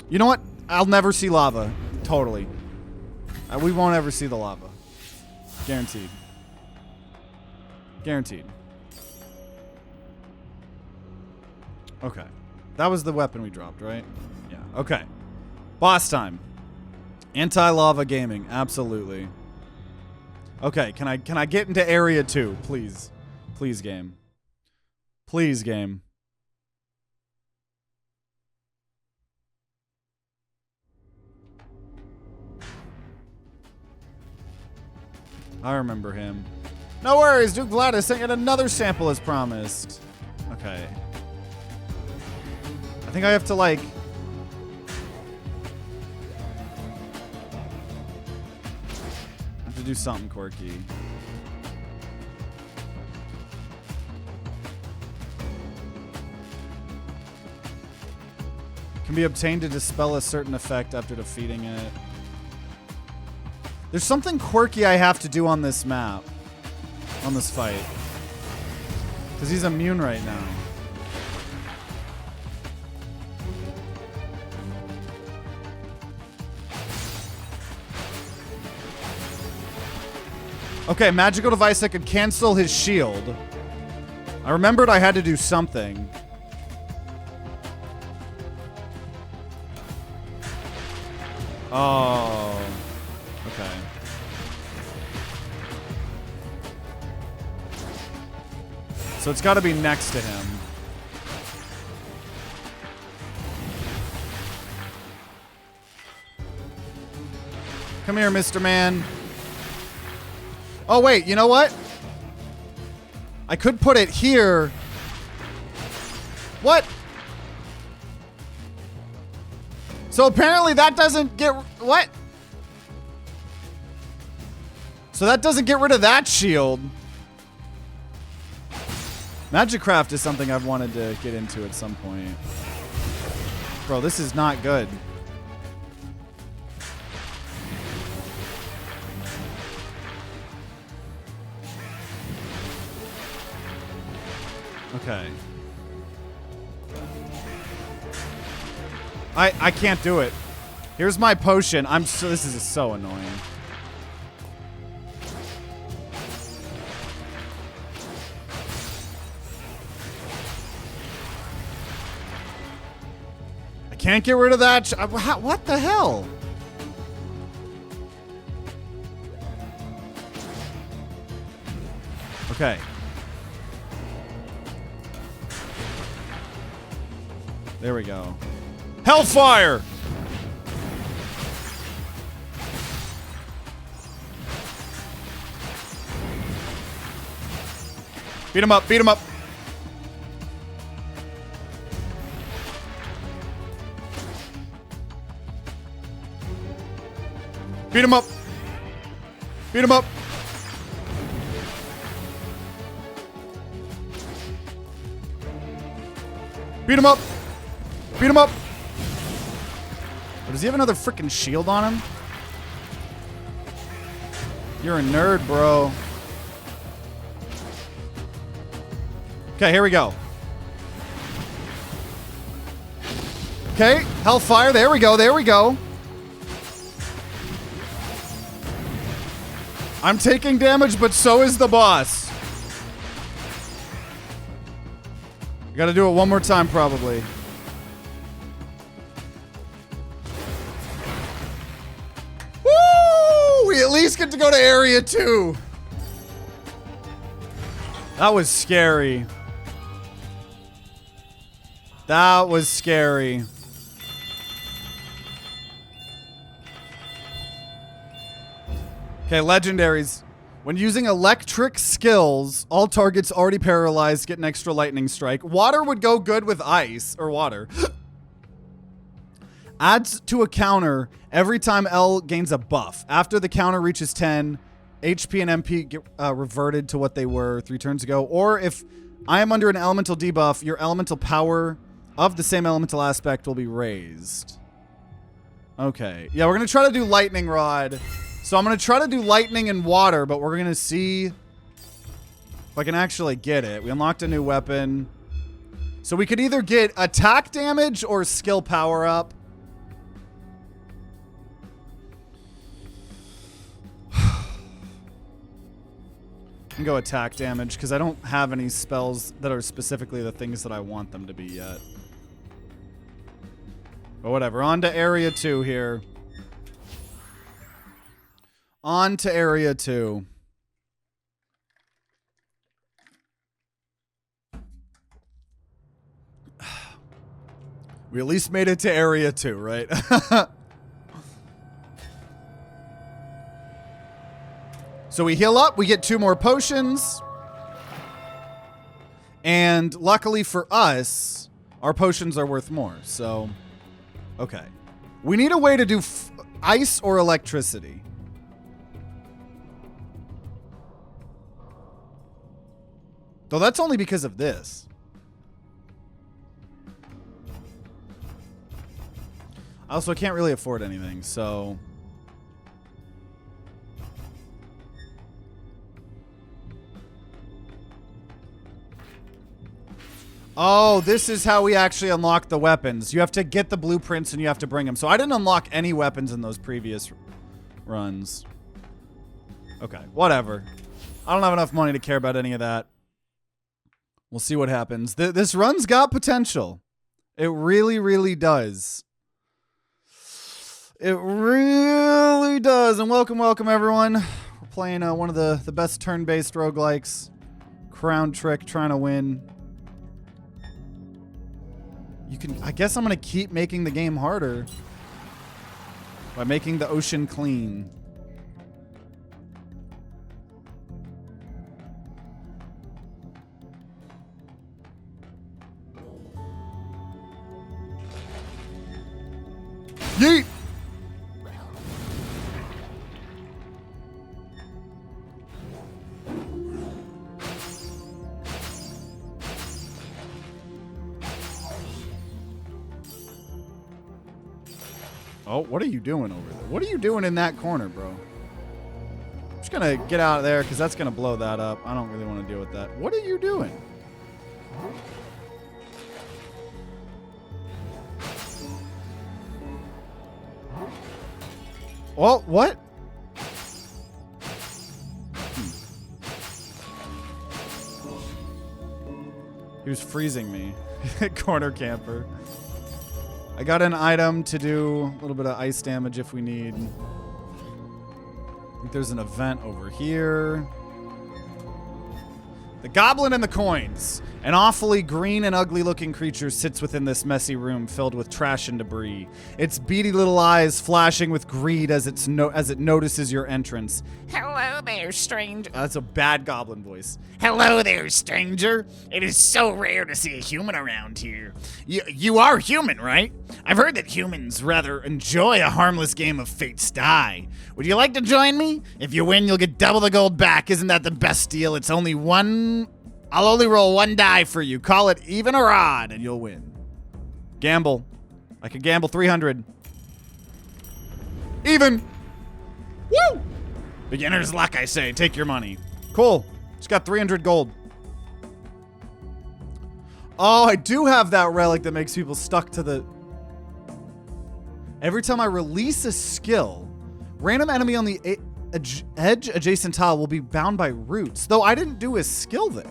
You know what? I'll never see lava. Totally. We won't ever see the lava. Guaranteed. Guaranteed. Okay. That was the weapon we dropped, right? Yeah. Okay. Boss time. Anti-lava gaming. Absolutely. Okay. Can I get into area 2, please? Please, game. Please, game. I remember him. No worries, Duke Vladis sent yet another sample as promised. Okay. I think I have to, like... I have to do something quirky. Can be obtained to dispel a certain effect after defeating it. There's something quirky I have to do on this map. On this fight. Because he's immune right now. Okay, magical device that could cancel his shield. I remembered I had to do something. Oh. Okay. So it's got to be next to him. Come here, Mr. Man. Oh, wait, you know what? I could put it here. What? So apparently that doesn't get... what? So that doesn't get rid of that shield. Magicraft is something I've wanted to get into at some point. Bro, this is not good. Okay. I can't do it. Here's my potion. This is so annoying. I can't get rid of that. What the hell? Okay. There we go. Hellfire! Beat him up, beat him up. Beat him up. Beat him up. Beat him up. Beat him up. Oh, does he have another freaking shield on him? You're a nerd, bro. Okay, here we go. Okay, Hellfire. There we go. There we go. I'm taking damage, but so is the boss. I gotta do it one more time, probably. Woo! We at least get to go to Area 2. That was scary. That was scary. Okay, legendaries. When using electric skills, all targets already paralyzed get an extra lightning strike. Water would go good with ice, or water. Adds to a counter every time L gains a buff. After the counter reaches 10, HP and MP get reverted to what they were 3 turns ago. Or if I am under an elemental debuff, your elemental power of the same elemental aspect will be raised. Okay. Yeah, we're going to try to do lightning rod. So I'm going to try to do lightning and water, but we're going to see if I can actually get it. We unlocked a new weapon. So we could either get attack damage or skill power up. I can go attack damage because I don't have any spells that are specifically the things that I want them to be yet. But whatever. On to Area 2 here. On to Area 2. We at least made it to Area 2, right? So we heal up. We get 2 more potions. And luckily for us, our potions are worth more. So, okay. We need a way to do ice or electricity. Though that's only because of this. Also, I can't really afford anything, so... Oh, this is how we actually unlock the weapons. You have to get the blueprints and you have to bring them. So I didn't unlock any weapons in those previous runs. Okay, whatever. I don't have enough money to care about any of that. We'll see what happens. This run's got potential. It really, really does. It really does. And welcome, welcome, everyone. We're playing one of the best turn-based roguelikes. Crown Trick, trying to win. You can. I guess I'm going to keep making the game harder. By making the ocean clean. Yeet! Oh, what are you doing over there? What are you doing in that corner, bro? I'm just gonna get out of there because that's gonna blow that up. I don't really want to deal with that. What are you doing? Oh, what? He was freezing me. Corner camper. I got an item to do a little bit of ice damage if we need. I think there's an event over here. The goblin and the coins. An awfully green and ugly looking creature sits within this messy room filled with trash and debris. Its beady little eyes flashing with greed as it notices your entrance. Hello there, stranger. That's a bad goblin voice. Hello there, stranger. It is so rare to see a human around here. You are human, right? I've heard that humans rather enjoy a harmless game of Fate's Die. Would you like to join me? If you win, you'll get double the gold back. Isn't that the best deal? It's only one... I'll only roll one die for you. Call it even or odd, and you'll win. Gamble. I could gamble 300. Even. Woo! Beginner's luck, I say. Take your money. Cool. Just got 300 gold. Oh, I do have that relic that makes people stuck to the... Every time I release a skill, random enemy on the edge adjacent tile will be bound by roots. Though I didn't do a skill there.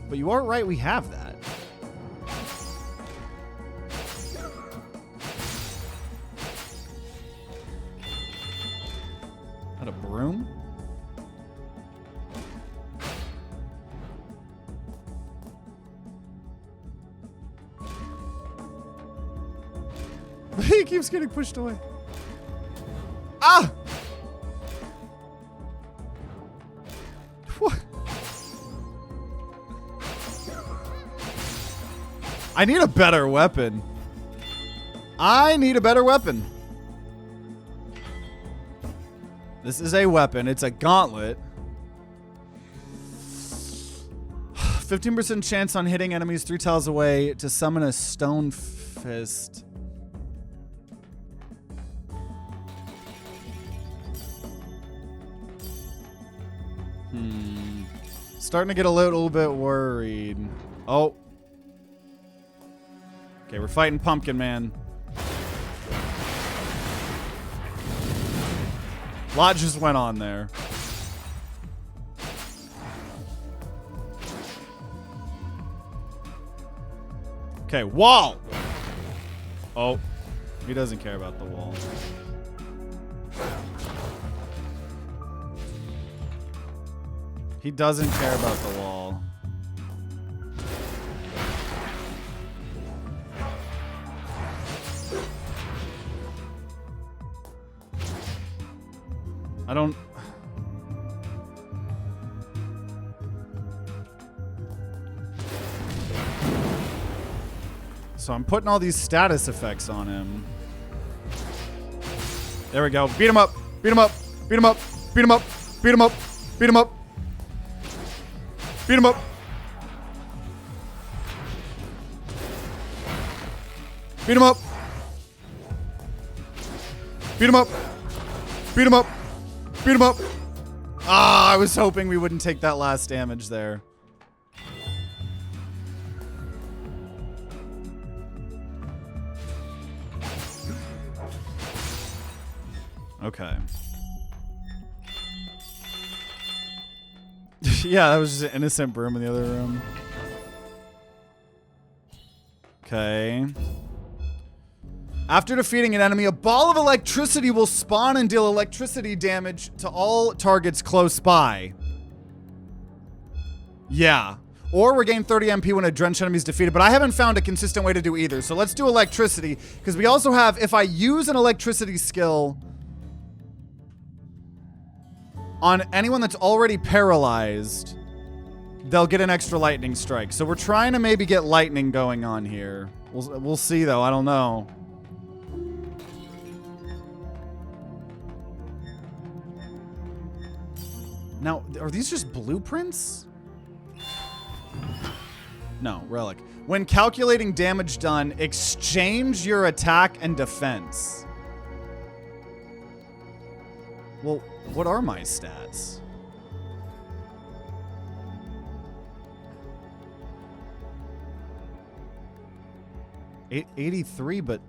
But you are right, we have that. That a broom? He keeps getting pushed away. Ah! What? I need a better weapon. I need a better weapon. This is a weapon. It's a gauntlet. 15% chance on hitting enemies 3 tiles away to summon a stone fist. Starting to get a little bit worried. Oh. Okay, we're fighting Pumpkin Man. Lot just went on there. Okay, wall! Oh, he doesn't care about the wall. He doesn't care about the wall. I don't... So I'm putting all these status effects on him. There we go. Beat him up. Beat him up. Beat him up. Beat him up. Beat him up. Beat him up. Beat him up. Beat him up. Beat him up. Beat him up. Beat him up. Ah, I was hoping we wouldn't take that last damage there. Okay. Yeah, that was just an innocent broom in the other room. Okay. After defeating an enemy, a ball of electricity will spawn and deal electricity damage to all targets close by. Yeah. Or regain 30 MP when a drenched enemy is defeated, but I haven't found a consistent way to do either. So let's do electricity, because we also have, if I use an electricity skill on anyone that's already paralyzed, they'll get an extra lightning strike. So we're trying to maybe get lightning going on here. We'll see, though. I don't know. Now, are these just blueprints? No, relic. When calculating damage done, exchange your attack and defense. Well, what are my stats? Eight, 83, but...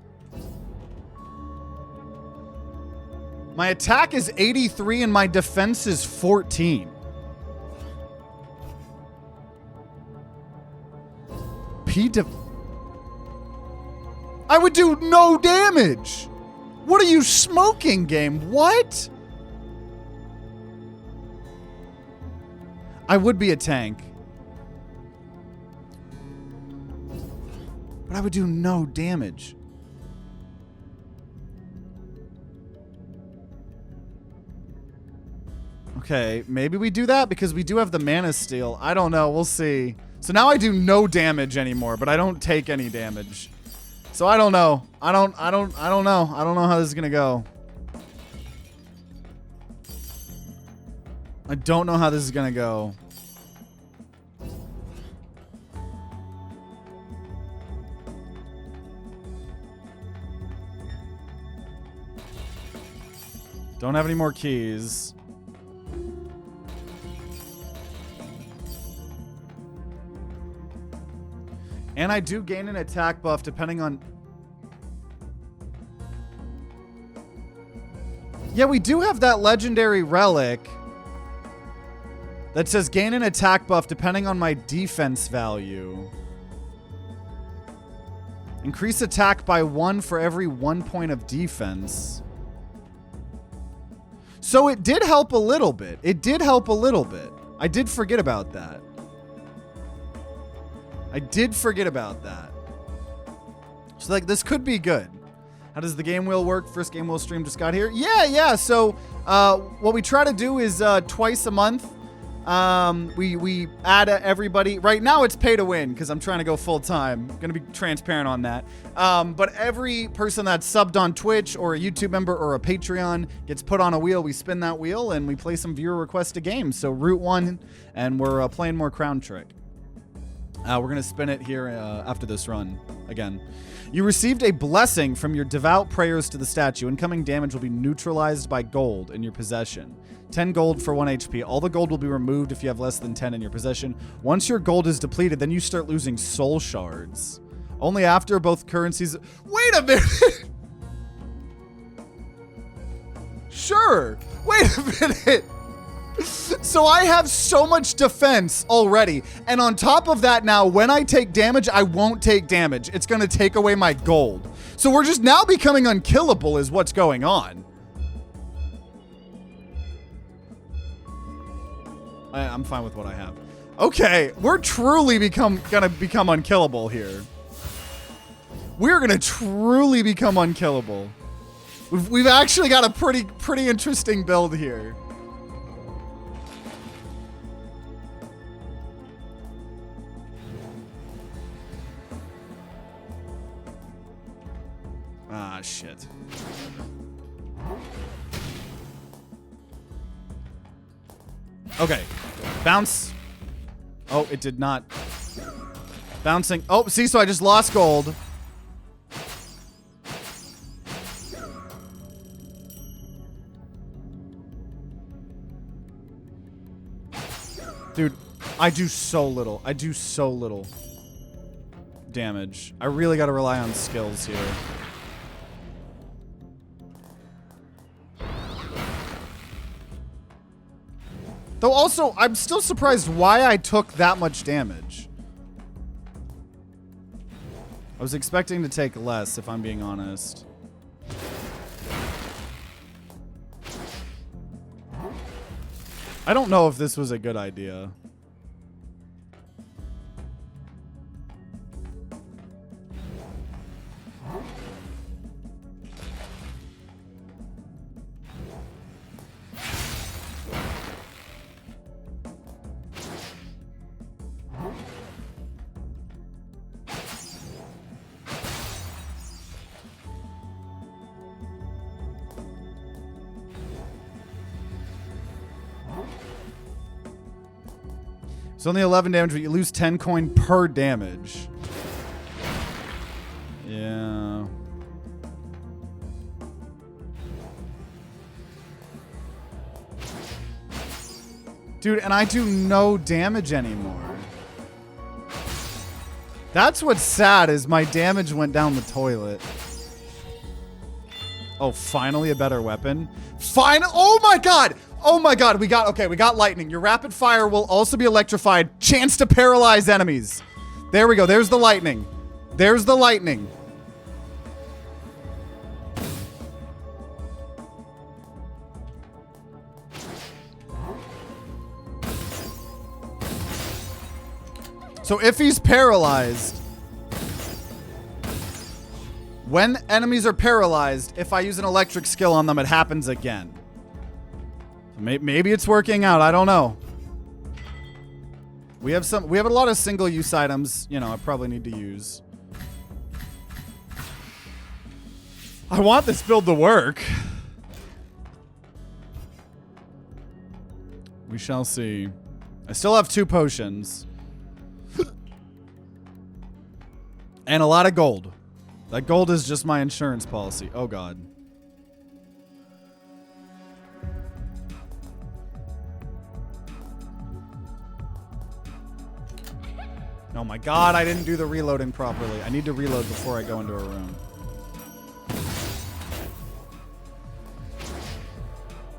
My attack is 83 and my defense is 14. I would do no damage. What are you smoking, game? What? I would be a tank. But I would do no damage. Okay, maybe we do that because we do have the mana steal. I don't know. We'll see. So now I do no damage anymore, but I don't take any damage. So I don't know. I don't know. I don't know how this is going to go. I don't know how this is going to go. Don't have any more keys. And I do gain an attack buff depending on... Yeah, we do have that legendary relic that says gain an attack buff depending on my defense value. Increase attack by 1 for every 1 point of defense. So it did help a little bit. It did help a little bit. I did forget about that. I did forget about that. So, like, this could be good. How does the game wheel work? First game wheel stream just got here. Yeah. So, what we try to do is twice a month. We add everybody. Right now, it's pay to win because I'm trying to go full time. Gonna be transparent on that. But every person that's subbed on Twitch or a YouTube member or a Patreon gets put on a wheel. We spin that wheel and we play some viewer requested games. So, Route 1, and we're playing more Crown Trick. We're going to spin it here after this run again. You received a blessing from your devout prayers to the statue. Incoming damage will be neutralized by gold in your possession. 10 gold for 1 HP. All the gold will be removed if you have less than 10 in your possession. Once your gold is depleted, then you start losing soul shards. Only after both currencies... Wait a minute! Sure. Wait a minute. So I have so much defense already. And on top of that now, when I take damage, I won't take damage. It's going to take away my gold. So we're just now becoming unkillable is what's going on. I'm fine with what I have. Okay, we're truly gonna become unkillable here. We're gonna truly become unkillable. We've actually got a pretty interesting build here. Ah, shit. Okay. Bounce. Oh, it did not. Bouncing. Oh, see, so I just lost gold. Dude, I do so little. I do so little damage. I really got to rely on skills here. Though also, I'm still surprised why I took that much damage. I was expecting to take less, if I'm being honest. I don't know if this was a good idea. It's only 11 damage, but you lose 10 coin per damage. Yeah. Dude, and I do no damage anymore. That's what's sad, is my damage went down the toilet. Oh, finally a better weapon. Oh my god! Oh my god, we got lightning. Your rapid fire will also be electrified. Chance to paralyze enemies. There we go. There's the lightning. There's the lightning. So if he's paralyzed, when enemies are paralyzed, if I use an electric skill on them, it happens again. Maybe it's working out. I don't know. We have a lot of single-use items, you know, I probably need to use. I want this build to work. We shall see. I still have 2 potions. And a lot of gold. That gold is just my insurance policy. Oh, God. Oh, my God. I didn't do the reloading properly. I need to reload before I go into a room.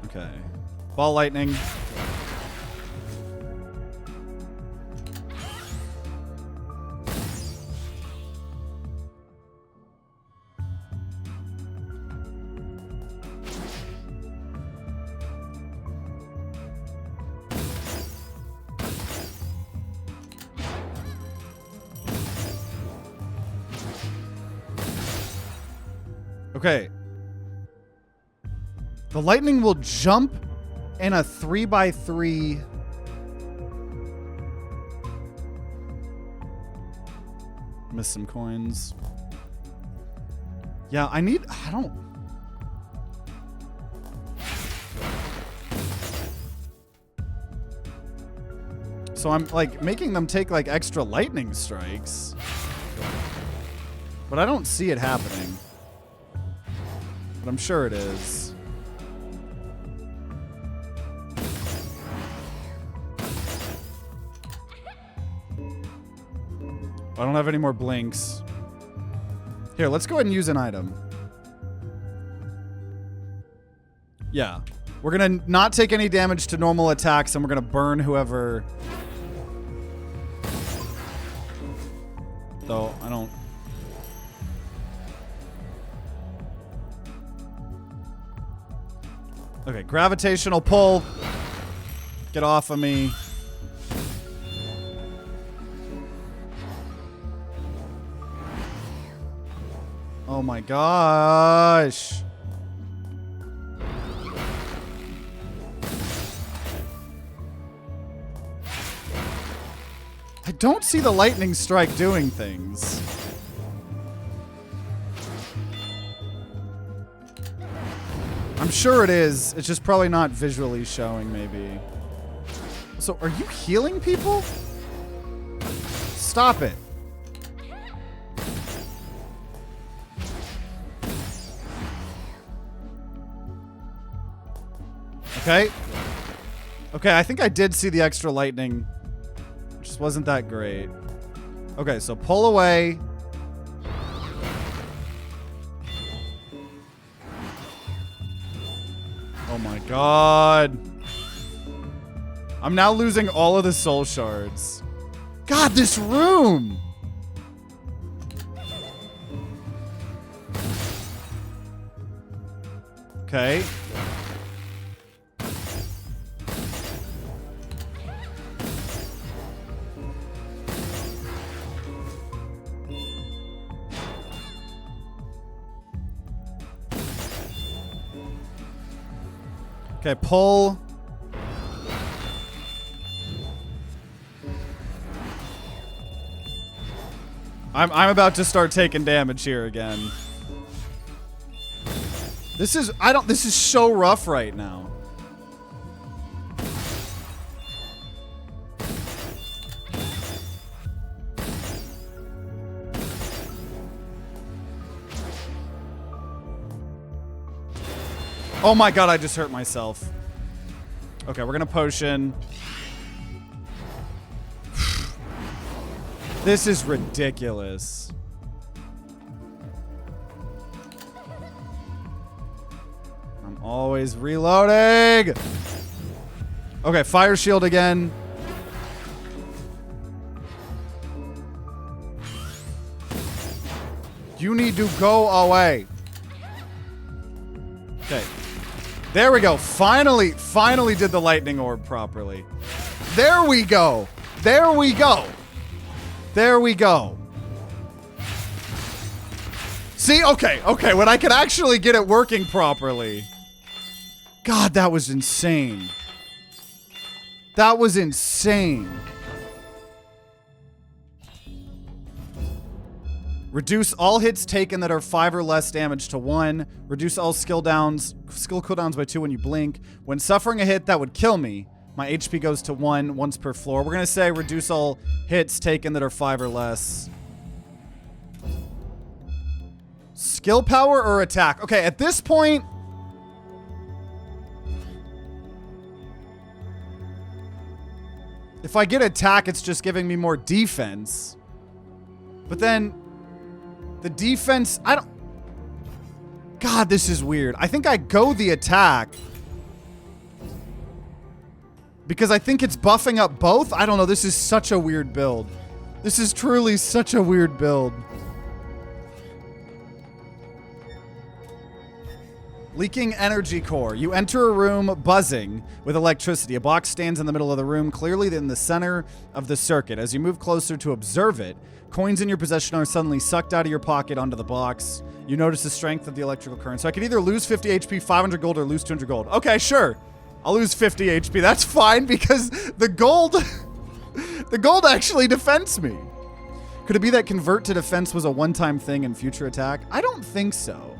Okay. Ball lightning. Okay. The lightning will jump in a 3x3. Miss some coins. Yeah, I don't. So I'm like making them take like extra lightning strikes. But I don't see it happening. But I'm sure it is. I don't have any more blinks. Here, let's go ahead and use an item. Yeah. We're gonna not take any damage to normal attacks, and we're gonna burn whoever... Though, I don't... Okay, gravitational pull. Get off of me. Oh my gosh. I don't see the lightning strike doing things. I'm sure it is. It's just probably not visually showing, maybe. So, are you healing people? Stop it. Okay. Okay, I think I did see the extra lightning. It just wasn't that great. Okay, so pull away. Oh my god. I'm now losing all of the soul shards. God, this room! Okay. Okay, pull. I'm about to start taking damage here again. This is so rough right now. Oh my god, I just hurt myself. Okay, we're gonna potion. This is ridiculous. I'm always reloading. Okay, fire shield again. You need to go away. Okay. There we go. Finally did the lightning orb properly. There we go. There we go. There we go. See? Okay, okay. When I could actually get it working properly. God, that was insane. That was insane. Reduce all hits taken that are 5 or less damage to 1. Reduce all skill cooldowns by 2 when you blink. When suffering a hit that would kill me, my HP goes to 1 once per floor. We're going to say reduce all hits taken that are 5 or less. Skill power or attack? Okay, at this point... If I get attack, it's just giving me more defense. But then... The defense... I don't... God, this is weird. I think I go the attack... Because I think it's buffing up both? I don't know. This is such a weird build. This is truly such a weird build. Leaking energy core. You enter a room buzzing with electricity. A box stands in the middle of the room, clearly in the center of the circuit. As you move closer to observe it, coins in your possession are suddenly sucked out of your pocket onto the box. You notice the strength of the electrical current. So I could either lose 50 HP, 500 gold, or lose 200 gold. Okay, sure. I'll lose 50 HP. That's fine because the gold... the gold actually defends me. Could it be that convert to defense was a one-time thing in future attack? I don't think so.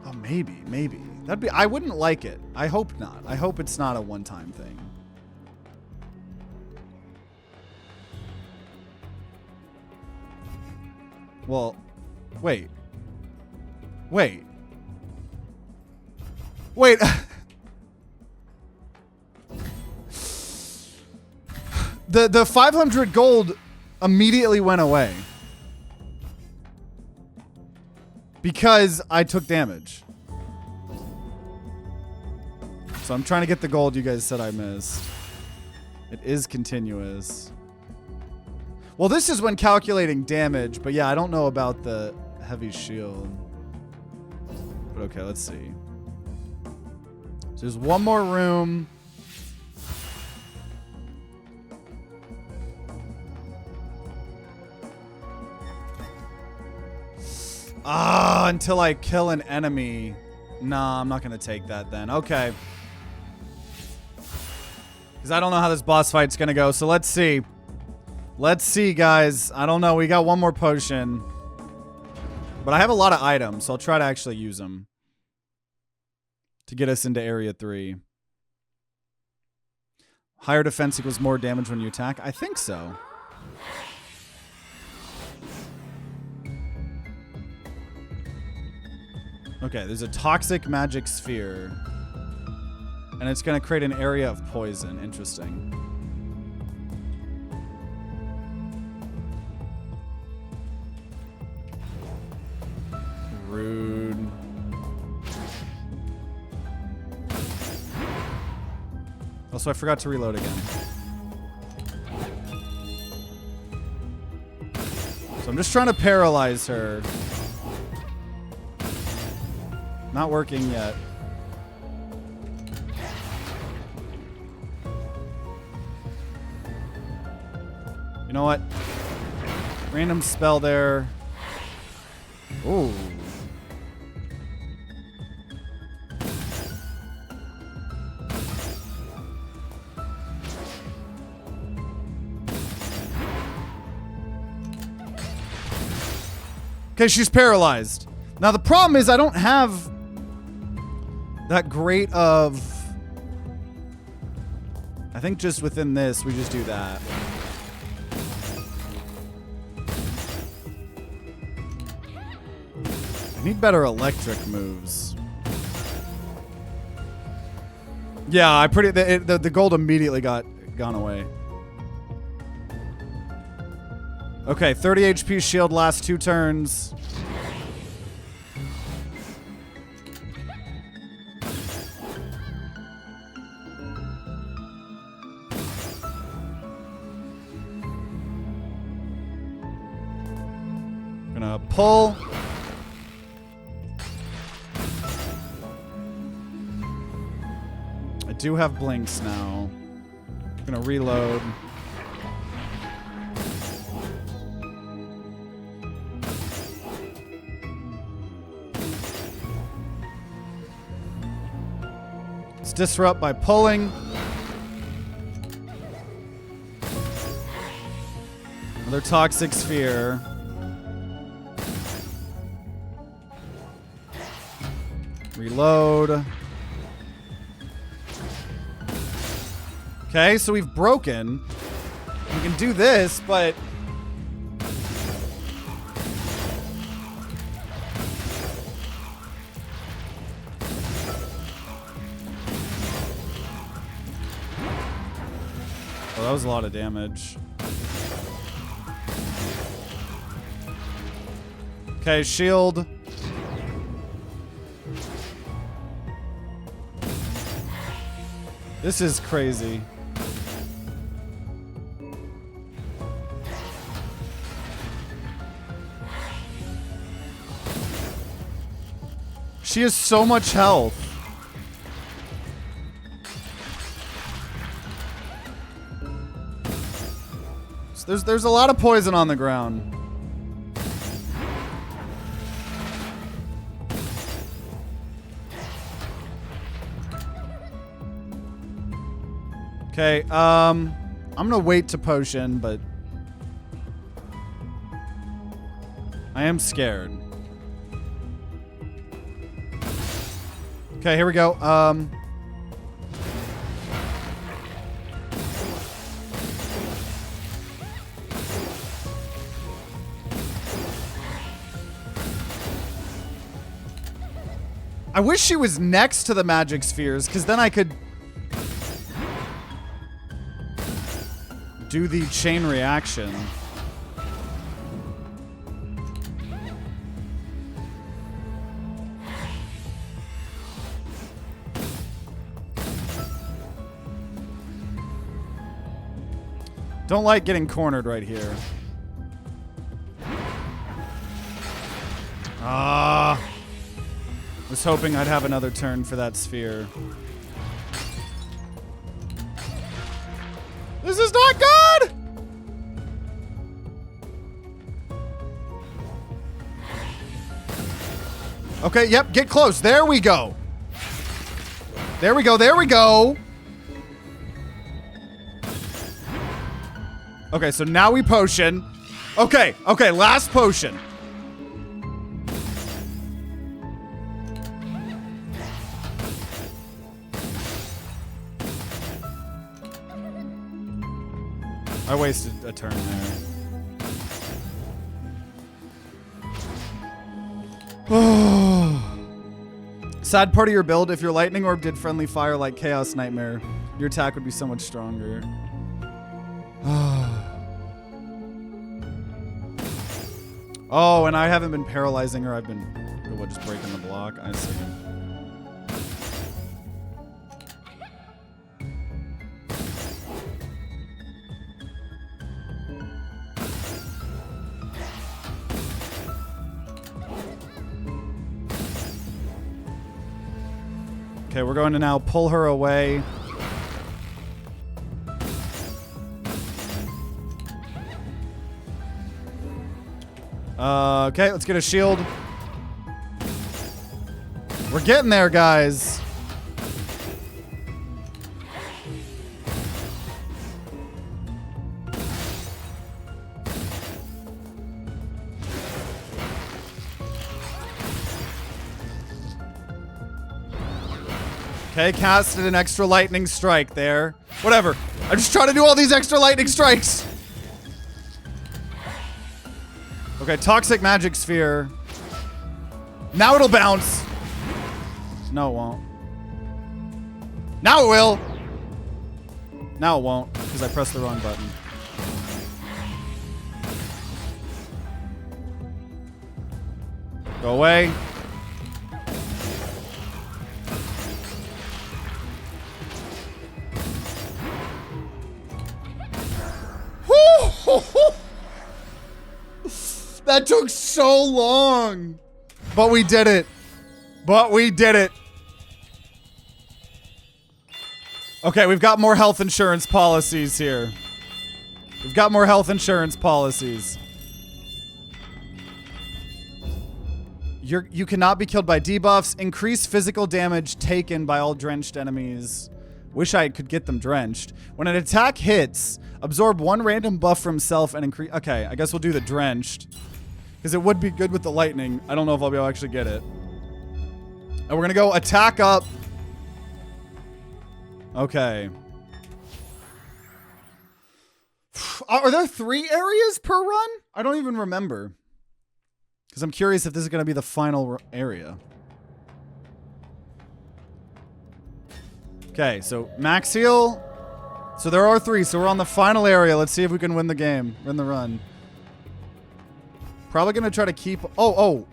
Oh, maybe, maybe. That'd be... I wouldn't like it. I hope not. I hope it's not a one-time thing. Well, wait. Wait. Wait. The 500 gold immediately went away. Because I took damage. So I'm trying to get the gold you guys said I missed. It is continuous. Well, this is when calculating damage, but yeah, I don't know about the heavy shield. But okay, let's see. So there's one more room. Ah, until I kill an enemy. Nah, I'm not going to take that then. Okay. Because I don't know how this boss fight's going to go. So let's see. Let's see, guys. I don't know. We got one more potion. But I have a lot of items, so I'll try to actually use them. To get us into Area 3. Higher defense equals more damage when you attack? I think so. Okay, there's a toxic magic sphere. And it's going to create an area of poison. Interesting. Rude. Also, I forgot to reload again. So I'm just trying to paralyze her. Not working yet. You know what? Random spell there. Ooh. Okay, she's paralyzed. Now the problem is I don't have that great of... I think just within this, we just do that. I need better electric moves. Yeah, the gold immediately gone away. Okay, 30 HP shield lasts 2 turns. Gonna pull. I do have blinks now. I'm gonna reload. Let's disrupt by pulling. Another toxic sphere. Reload. Okay, so we've broken. We can do this, but... Oh, that was a lot of damage. Okay, shield. This is crazy. She has so much health. So there's a lot of poison on the ground. Okay, I'm gonna wait to potion, but I am scared. Okay, here we go. I wish she was next to the magic spheres, because then I could do the chain reaction. Don't like getting cornered right here. Ah. Was hoping I'd have another turn for that sphere. This is not good! Okay, yep, get close. There we go. There we go, there we go. Okay, so now we potion. Okay, okay, last potion. I wasted a turn there. Sad part of your build, if your lightning orb did friendly fire like Chaos Nightmare, your attack would be so much stronger. Oh, and I haven't been paralyzing her. I've been just breaking the block. I see. Okay, we're going to now pull her away. Okay, let's get a shield. We're getting there, guys. Okay, casted an extra lightning strike there. Whatever. I'm just trying to do all these extra lightning strikes. Okay, toxic magic sphere. Now it'll bounce. No, it won't. Now it will. Now it won't, because I pressed the wrong button. Go away. That took so long. But we did it. But we did it. Okay, we've got more health insurance policies here. We've got more health insurance policies. You cannot be killed by debuffs. Increase physical damage taken by all drenched enemies. Wish I could get them drenched. When an attack hits, absorb 1 random buff from self and increase... Okay, I guess we'll do the drenched. Because it would be good with the lightning. I don't know if I'll be able to actually get it. And we're going to go attack up. Okay. Are there 3 areas per run? I don't even remember. Because I'm curious if this is going to be the final area. Okay, so max heal. So there are 3, so we're on the final area. Let's see if we can win the game, win the run. Probably going to try to keep... Oh.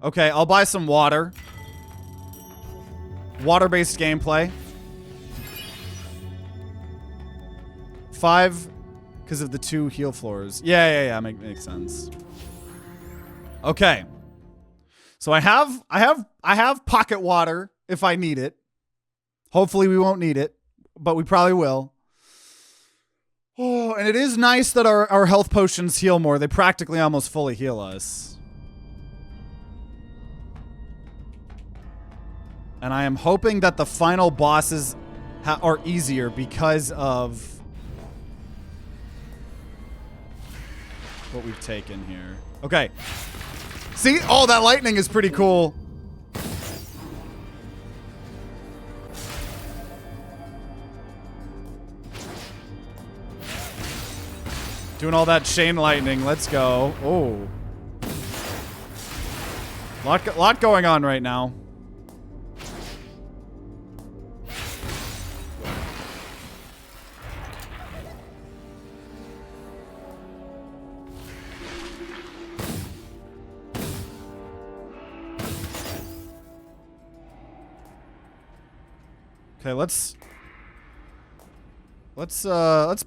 Okay, I'll buy some water. Water-based gameplay. 5 because of the 2 heal floors. Yeah. Makes sense. Okay. So I have pocket water if I need it. Hopefully we won't need it, but we probably will. Oh, and it is nice that our health potions heal more. They practically almost fully heal us. And I am hoping that the final bosses are easier because of what we've taken here. Okay. See? Oh, that lightning is pretty cool. Doing all that chain lightning. Let's go. Oh. Lot going on right now. Okay, let's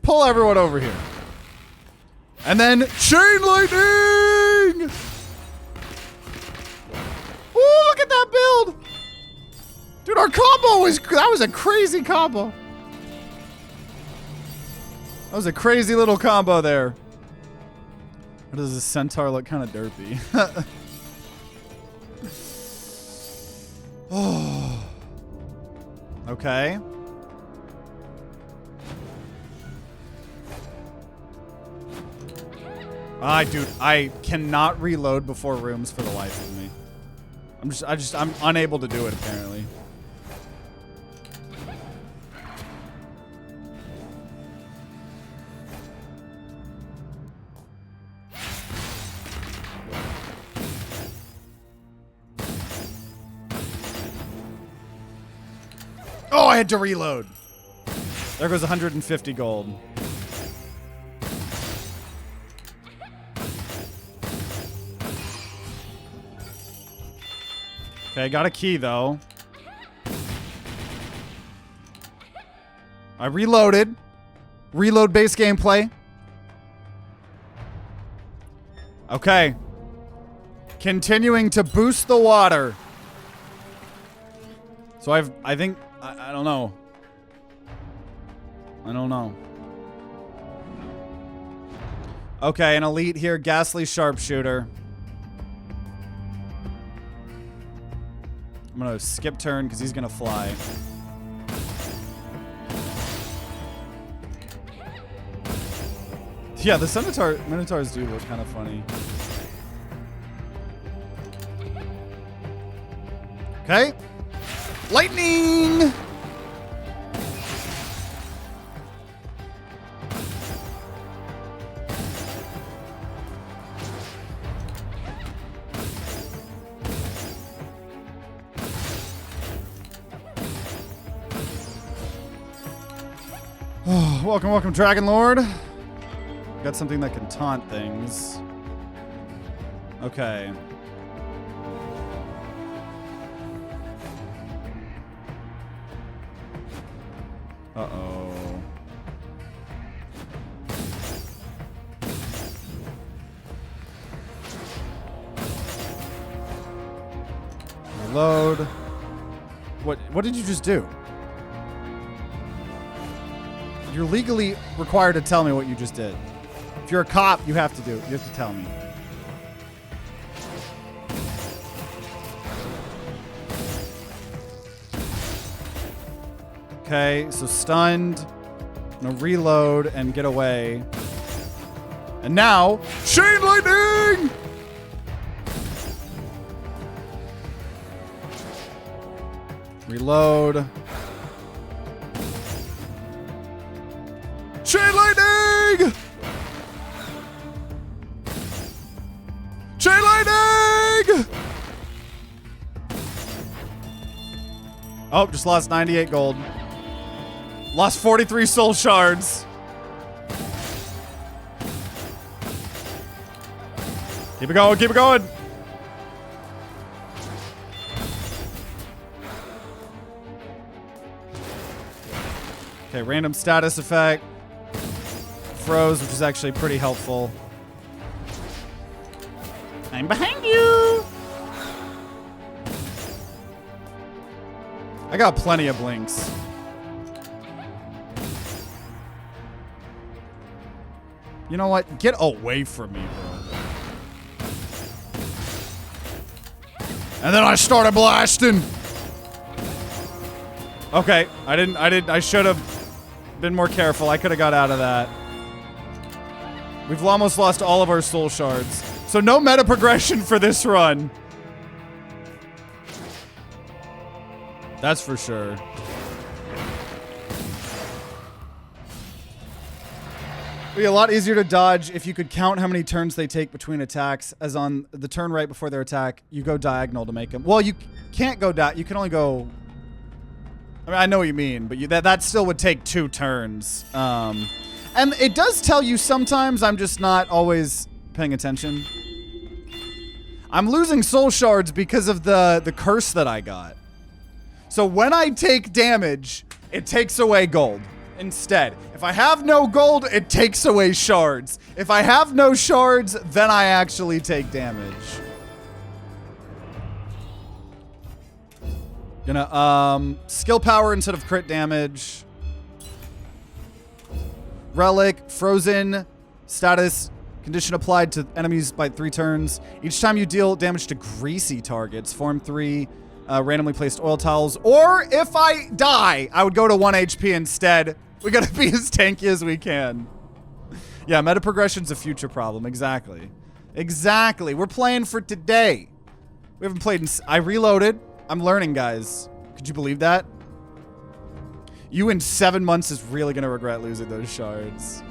pull everyone over here. And then chain lightning! Ooh, look at that build! Dude, our combo that was a crazy combo. That was a crazy little combo there. What does this centaur look kind of derpy? Oh. Okay. Dude, I cannot reload before rooms for the life of me. I'm unable to do it apparently. Oh, I had to reload. There goes 150 gold. Okay, got a key though. I reloaded. Reload base gameplay. Okay. Continuing to boost the water. So I think I don't know. I don't know. Okay, an elite here, Ghastly Sharpshooter. I'm gonna skip turn because he's gonna fly. Yeah, the Minotaurs do look kind of funny. Okay. Lightning! Oh, welcome, DragonLord. Got something that can taunt things. Okay. Uh-oh. Reload. What did you just do? You're legally required to tell me what you just did. If you're a cop, you have to tell me. Okay, so stunned. I'm gonna reload and get away. And now, chain lightning! Reload. Chain lightning! Chain lightning! Oh, just lost 98 gold. Lost 43 soul shards. Keep it going, keep it going. Okay, random status effect. Froze, which is actually pretty helpful. I'm behind you. I got plenty of blinks. You know what? Get away from me, bro. And then I started blasting. Okay, I should have been more careful. I could have got out of that. We've almost lost all of our soul shards. So no meta progression for this run. That's for sure. It'd be a lot easier to dodge if you could count how many turns they take between attacks, as on the turn right before their attack, you go diagonal to make them. Well, you can't go you can only go... I mean, I know what you mean, but that still would take 2 turns. And it does tell you sometimes. I'm just not always paying attention. I'm losing soul shards because of the curse that I got. So when I take damage, it takes away gold instead. If I have no gold, it takes away shards. If I have no shards, then I actually take damage. Gonna, skill power instead of crit damage. Relic, frozen, status, condition applied to enemies by 3 turns. Each time you deal damage to greasy targets, form 3 randomly placed oil towels. Or if I die, I would go to 1 HP instead. We gotta be as tanky as we can. Yeah, meta progression's a future problem. Exactly. Exactly. We're playing for today. We haven't played in... I reloaded. I'm learning, guys. Could you believe that? You in 7 months is really gonna regret losing those shards.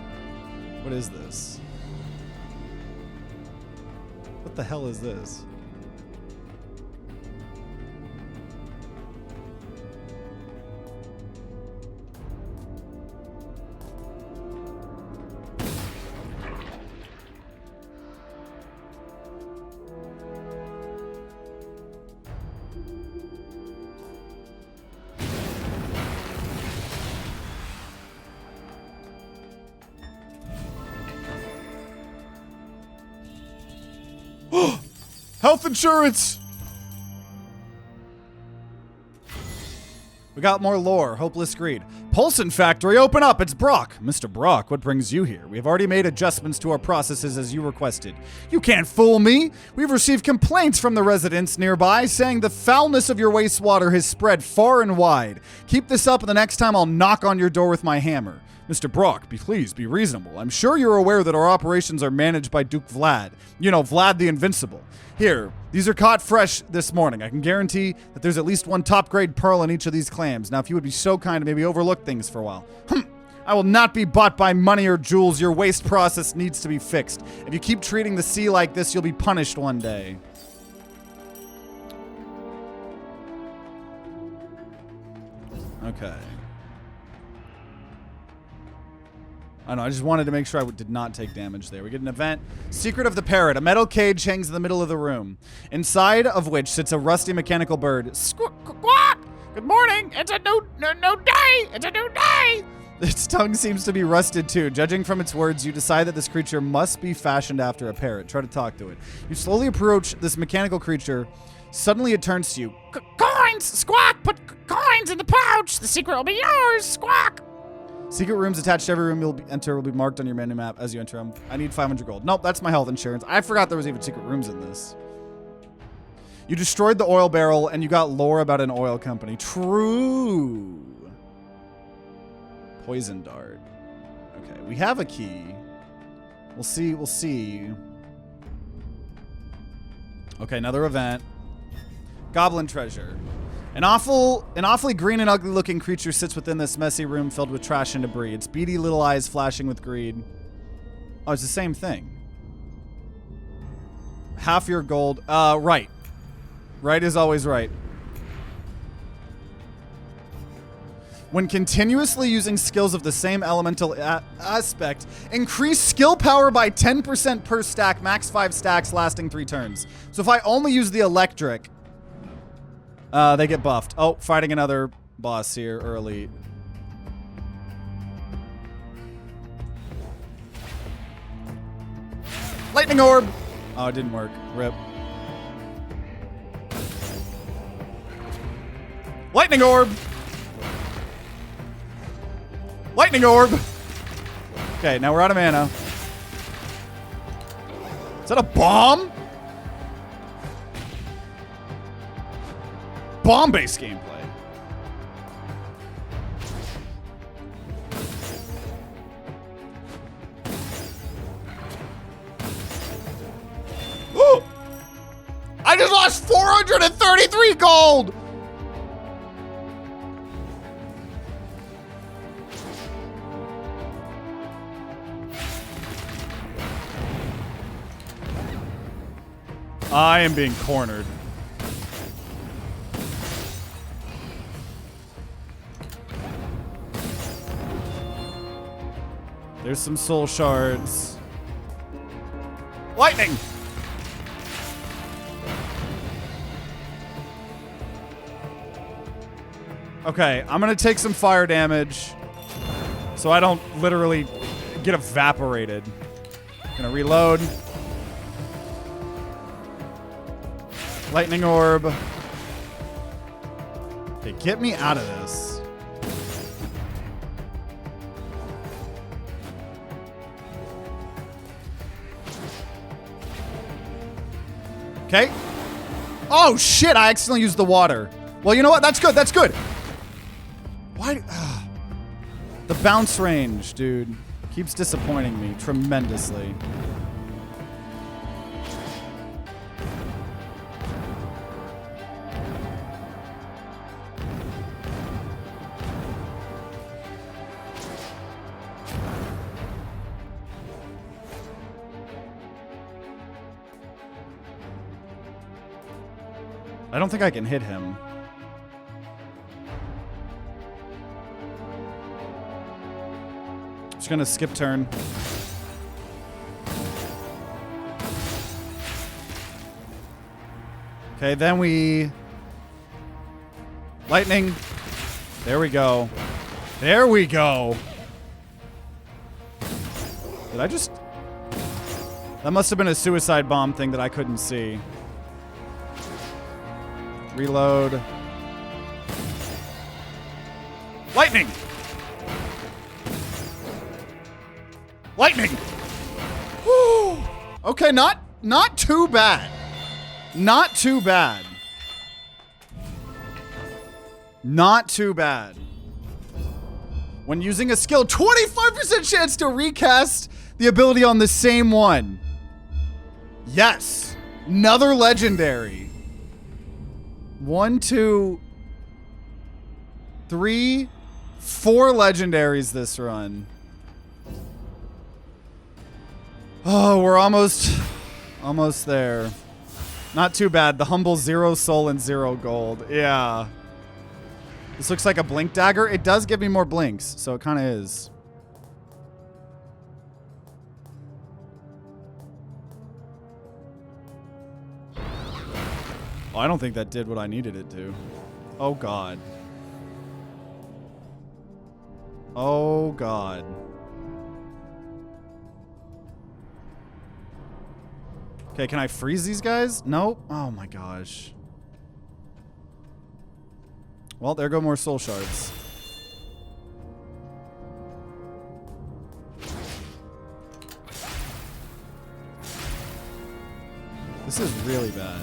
What is this? What the hell is this? Health insurance! We got more lore. Hopeless greed. Pulsin factory, open up. It's Brock. Mr. Brock, what brings you here? We have already made adjustments to our processes as you requested. You can't fool me. We've received complaints from the residents nearby saying the foulness of your wastewater has spread far and wide. Keep this up and the next time I'll knock on your door with my hammer. Mr. Brock, please be reasonable. I'm sure you're aware that our operations are managed by Duke Vlad. You know, Vlad the Invincible. Here, these are caught fresh this morning. I can guarantee that there's at least 1 top-grade pearl in each of these clams. Now, if you would be so kind to maybe overlook things for a while. I will not be bought by money or jewels. Your waste process needs to be fixed. If you keep treating the sea like this, you'll be punished one day. Okay. I know, I just wanted to make sure I did not take damage there. We get an event. Secret of the Parrot. A metal cage hangs in the middle of the room, inside of which sits a rusty mechanical bird. Squawk! Good morning! It's a new day! It's a new day! Its tongue seems to be rusted too. Judging from its words, you decide that this creature must be fashioned after a parrot. Try to talk to it. You slowly approach this mechanical creature. Suddenly it turns to you. Coins! Squawk! Put coins in the pouch! The secret will be yours! Squawk! Secret rooms attached to every room you'll enter will be marked on your menu map as you enter them. I need 500 gold. Nope, that's my health insurance. I forgot there was even secret rooms in this. You destroyed the oil barrel and you got lore about an oil company. True. Poison dart. Okay, we have a key. We'll see. Okay, another event. Goblin treasure. An awfully green and ugly looking creature sits within this messy room filled with trash and debris. Its beady little eyes flashing with greed. Oh, it's the same thing. Half your gold. Right. Right is always right. When continuously using skills of the same elemental aspect, increase skill power by 10% per stack, max 5 stacks lasting 3 turns. So if I only use the electric, they get buffed. Oh, fighting another boss here early. Lightning orb. Oh, it didn't work. Rip. Lightning orb. Lightning orb. Okay, now we're out of mana. Is that a bomb? Bomb-based gameplay. I just lost 433 gold! I am being cornered. There's some soul shards. Lightning! Okay, I'm gonna take some fire damage so I don't literally get evaporated. Gonna reload. Lightning orb. Okay, get me out of this. Okay. Oh, shit. I accidentally used the water. Well, you know what? That's good. That's good. Why? The bounce range, dude, keeps disappointing me tremendously. I don't think I can hit him. Just gonna skip turn. Okay, then we... Lightning. There we go. There we go. Did I just... That must have been a suicide bomb thing that I couldn't see. Reload. Lightning! Lightning! Woo! Okay, not too bad. Not too bad. Not too bad. When using a skill, 25% chance to recast the ability on the same one. Yes. Another legendary. 1, 2, 3, 4 legendaries this run. Oh, we're almost there. Not too bad. The humble 0 soul and 0 gold. Yeah. This looks like a blink dagger. It does give me more blinks, so it kind of is. Oh, I don't think that did what I needed it to. Oh, God. Oh, God. Okay, can I freeze these guys? Nope. Oh, my gosh. Well, there go more soul shards. This is really bad.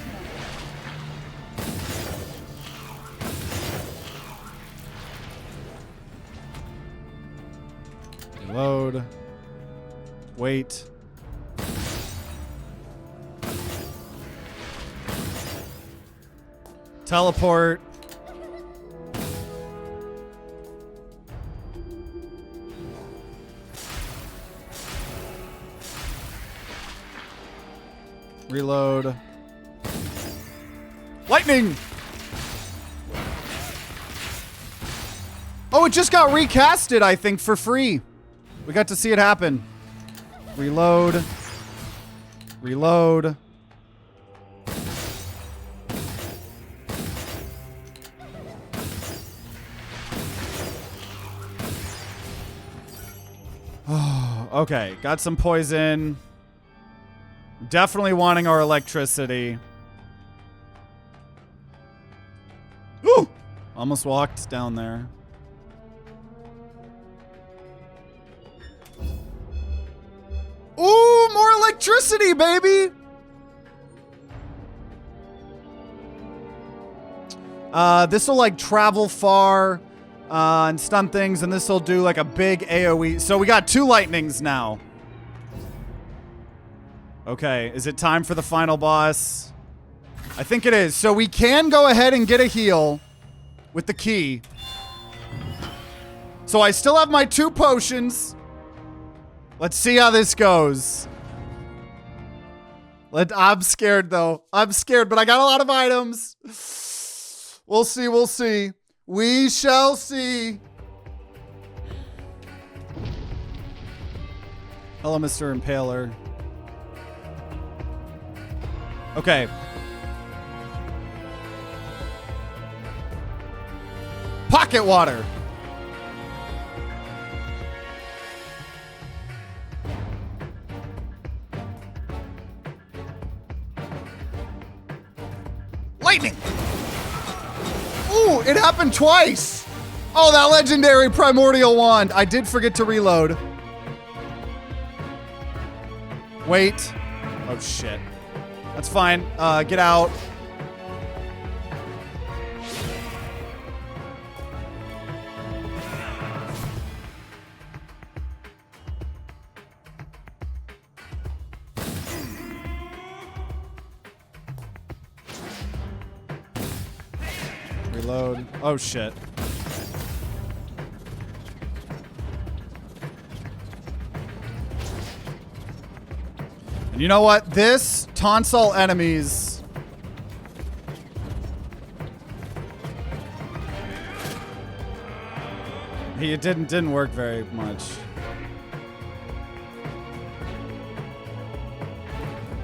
Reload. Wait. Teleport. Reload. Lightning! Oh, it just got recasted, I think, for free. We got to see it happen. Reload. Reload. Okay, got some poison. Definitely wanting our electricity. Ooh! Almost walked down there. Ooh, more electricity, baby! This will like travel far and stun things, and this will do like a big AoE. So we got 2 lightnings now. Okay, is it time for the final boss? I think it is. So we can go ahead and get a heal with the key. So I still have my 2 potions. Let's see how this goes. I'm scared, though. I'm scared, but I got a lot of items. We'll see, we'll see. We shall see. Hello, Mr. Impaler. Okay. Pocket water. Lightning! Ooh, it happened twice. Oh, that legendary primordial wand. I did forget to reload. Wait. Oh, shit. That's fine. Get out. Reload. Oh, shit. And you know what? This taunts all enemies. It didn't work very much.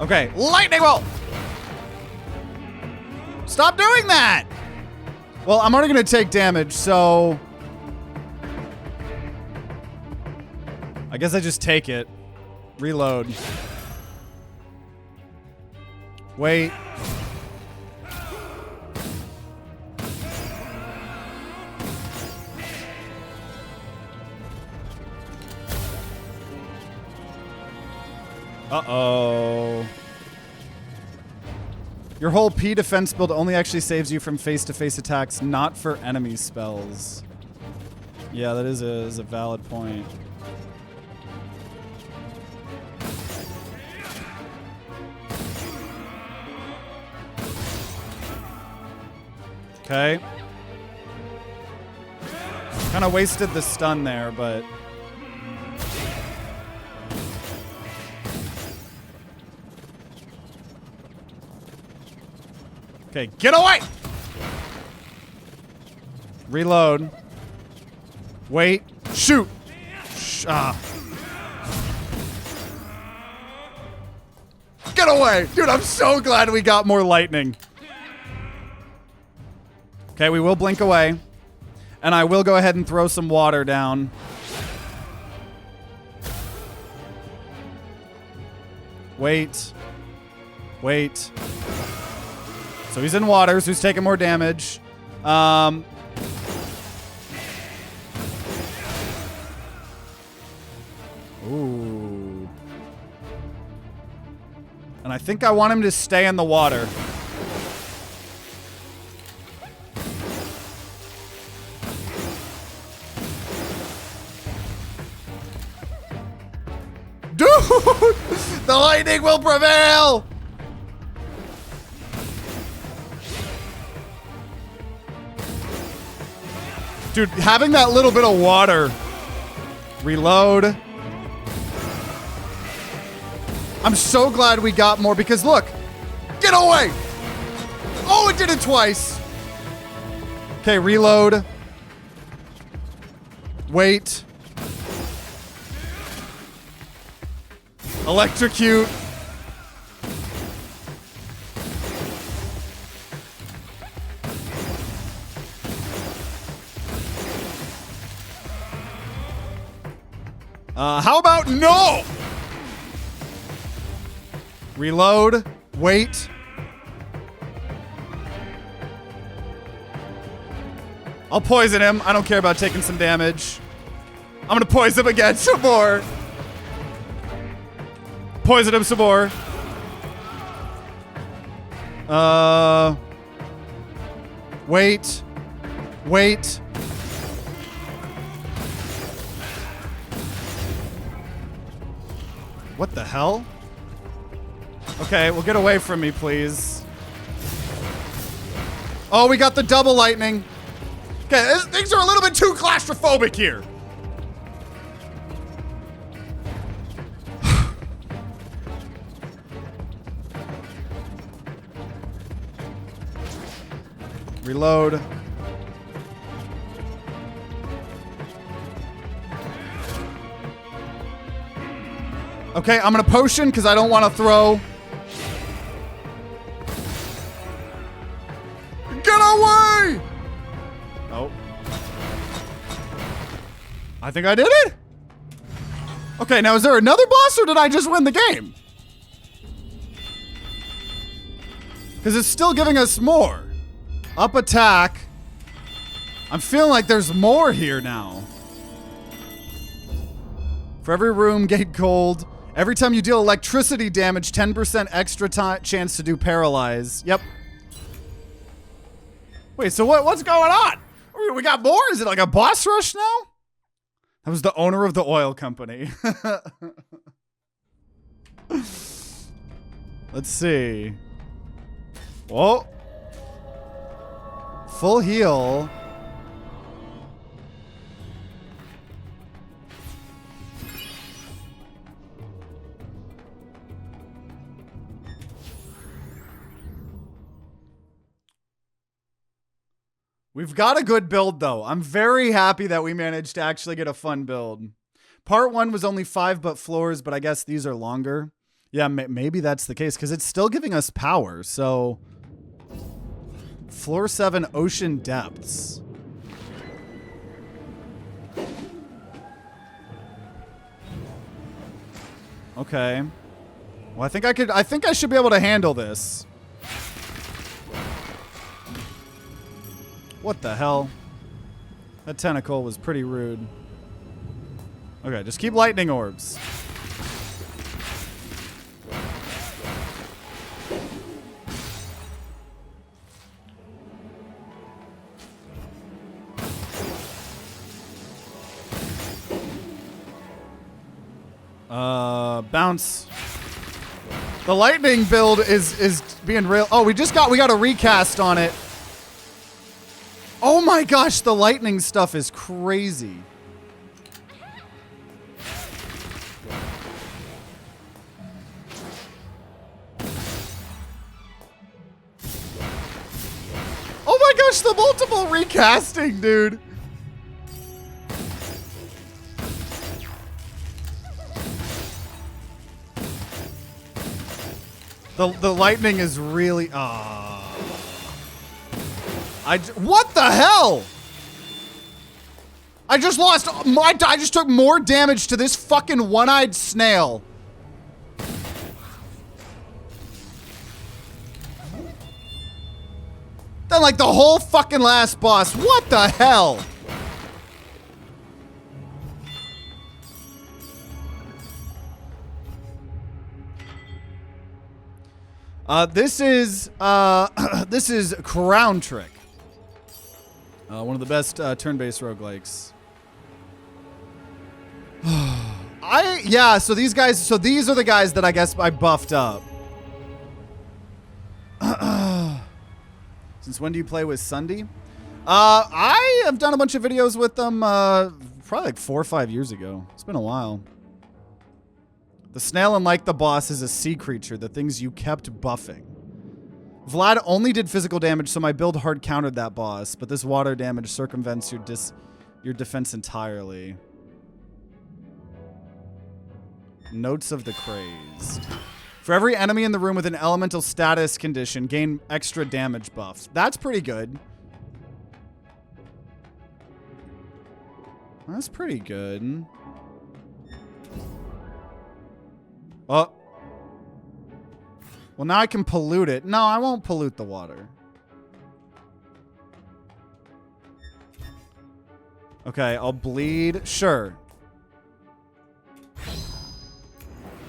Okay, lightning bolt! Stop doing that! Well, I'm already gonna take damage, so I guess I just take it. Reload. Wait. Uh-oh. Your whole P defense build only actually saves you from face-to-face attacks, not for enemy spells. Yeah, that is a valid point. Okay. Kind of wasted the stun there, but... Okay, get away! Reload. Wait. Shoot! Get away! Dude, I'm so glad we got more lightning. Okay, we will blink away. And I will go ahead and throw some water down. Wait. Wait. So he's in water, so he's taking more damage. Ooh. And I think I want him to stay in the water. Dude! The lightning will prevail! Dude, having that little bit of water. Reload. I'm so glad we got more because look. Get away! Oh, it did it twice. Okay, reload. Wait. Electrocute. How about no? Reload. Wait. I'll poison him. I don't care about taking some damage. I'm gonna poison him again some more. Poison him some more. Wait. Wait. What the hell? Okay, well, get away from me, please. Oh, we got the double lightning. Okay, things are a little bit too claustrophobic here. Reload. Okay, I'm gonna potion because I don't want to throw. Get away! Oh. I think I did it? Okay, now is there another boss or did I just win the game? Because it's still giving us more. Up attack. I'm feeling like there's more here now. For every room, gate cold. Every time you deal electricity damage, 10% extra chance to do paralyze. Yep. Wait, so what's going on? We got more? Is it like a boss rush now? That was the owner of the oil company. Let's see. Whoa. Full heal. We've got a good build, though. I'm very happy that we managed to actually get a fun build. Part 1 was only 5 floors, but I guess these are longer. Yeah, maybe that's the case, because it's still giving us power, so... Floor 7, Ocean Depths. Okay. Well, I think I should be able to handle this. What the hell? That tentacle was pretty rude. Okay, just keep lightning orbs. Bounce. The lightning build is being real. Oh, we got a recast on it. Oh my gosh, the lightning stuff is crazy. Oh my gosh, the multiple recasting, dude. The lightning is really... what the hell? I just lost... I just took more damage to this fucking one-eyed snail spent like the whole fucking last boss. What the hell? This is Crown Trick. One of the best turn-based roguelikes. So these are the guys that I guess I buffed up. Since when do you play with Sunday? I have done a bunch of videos with them probably like 4 or 5 years ago. It's been a while. The snail, unlike the boss, is a sea creature, the things you kept buffing. Vlad only did physical damage, so my build hard countered that boss, but this water damage circumvents your defense entirely. Notes of the Crazed. For every enemy in the room with an elemental status condition, gain extra damage buffs. That's pretty good. That's pretty good. Oh. Well, now I can pollute it. No, I won't pollute the water. Okay, I'll bleed. Sure.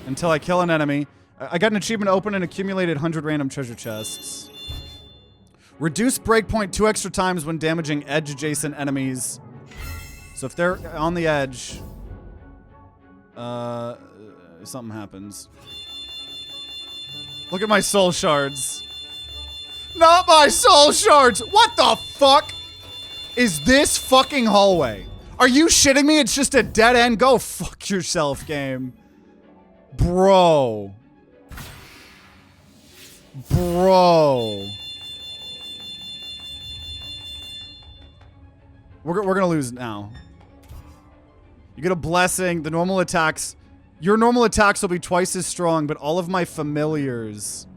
Until I kill an enemy. I got an achievement open and accumulated 100 random treasure chests. Reduce breakpoint 2 extra times when damaging edge adjacent enemies. So if they're on the edge, something happens. Look at my soul shards. Not my soul shards! What the fuck is this fucking hallway? Are you shitting me? It's just a dead end? Go fuck yourself, game. Bro. Bro. We're gonna lose now. You get a blessing. The normal attacks. Your normal attacks will be twice as strong, but all of my familiars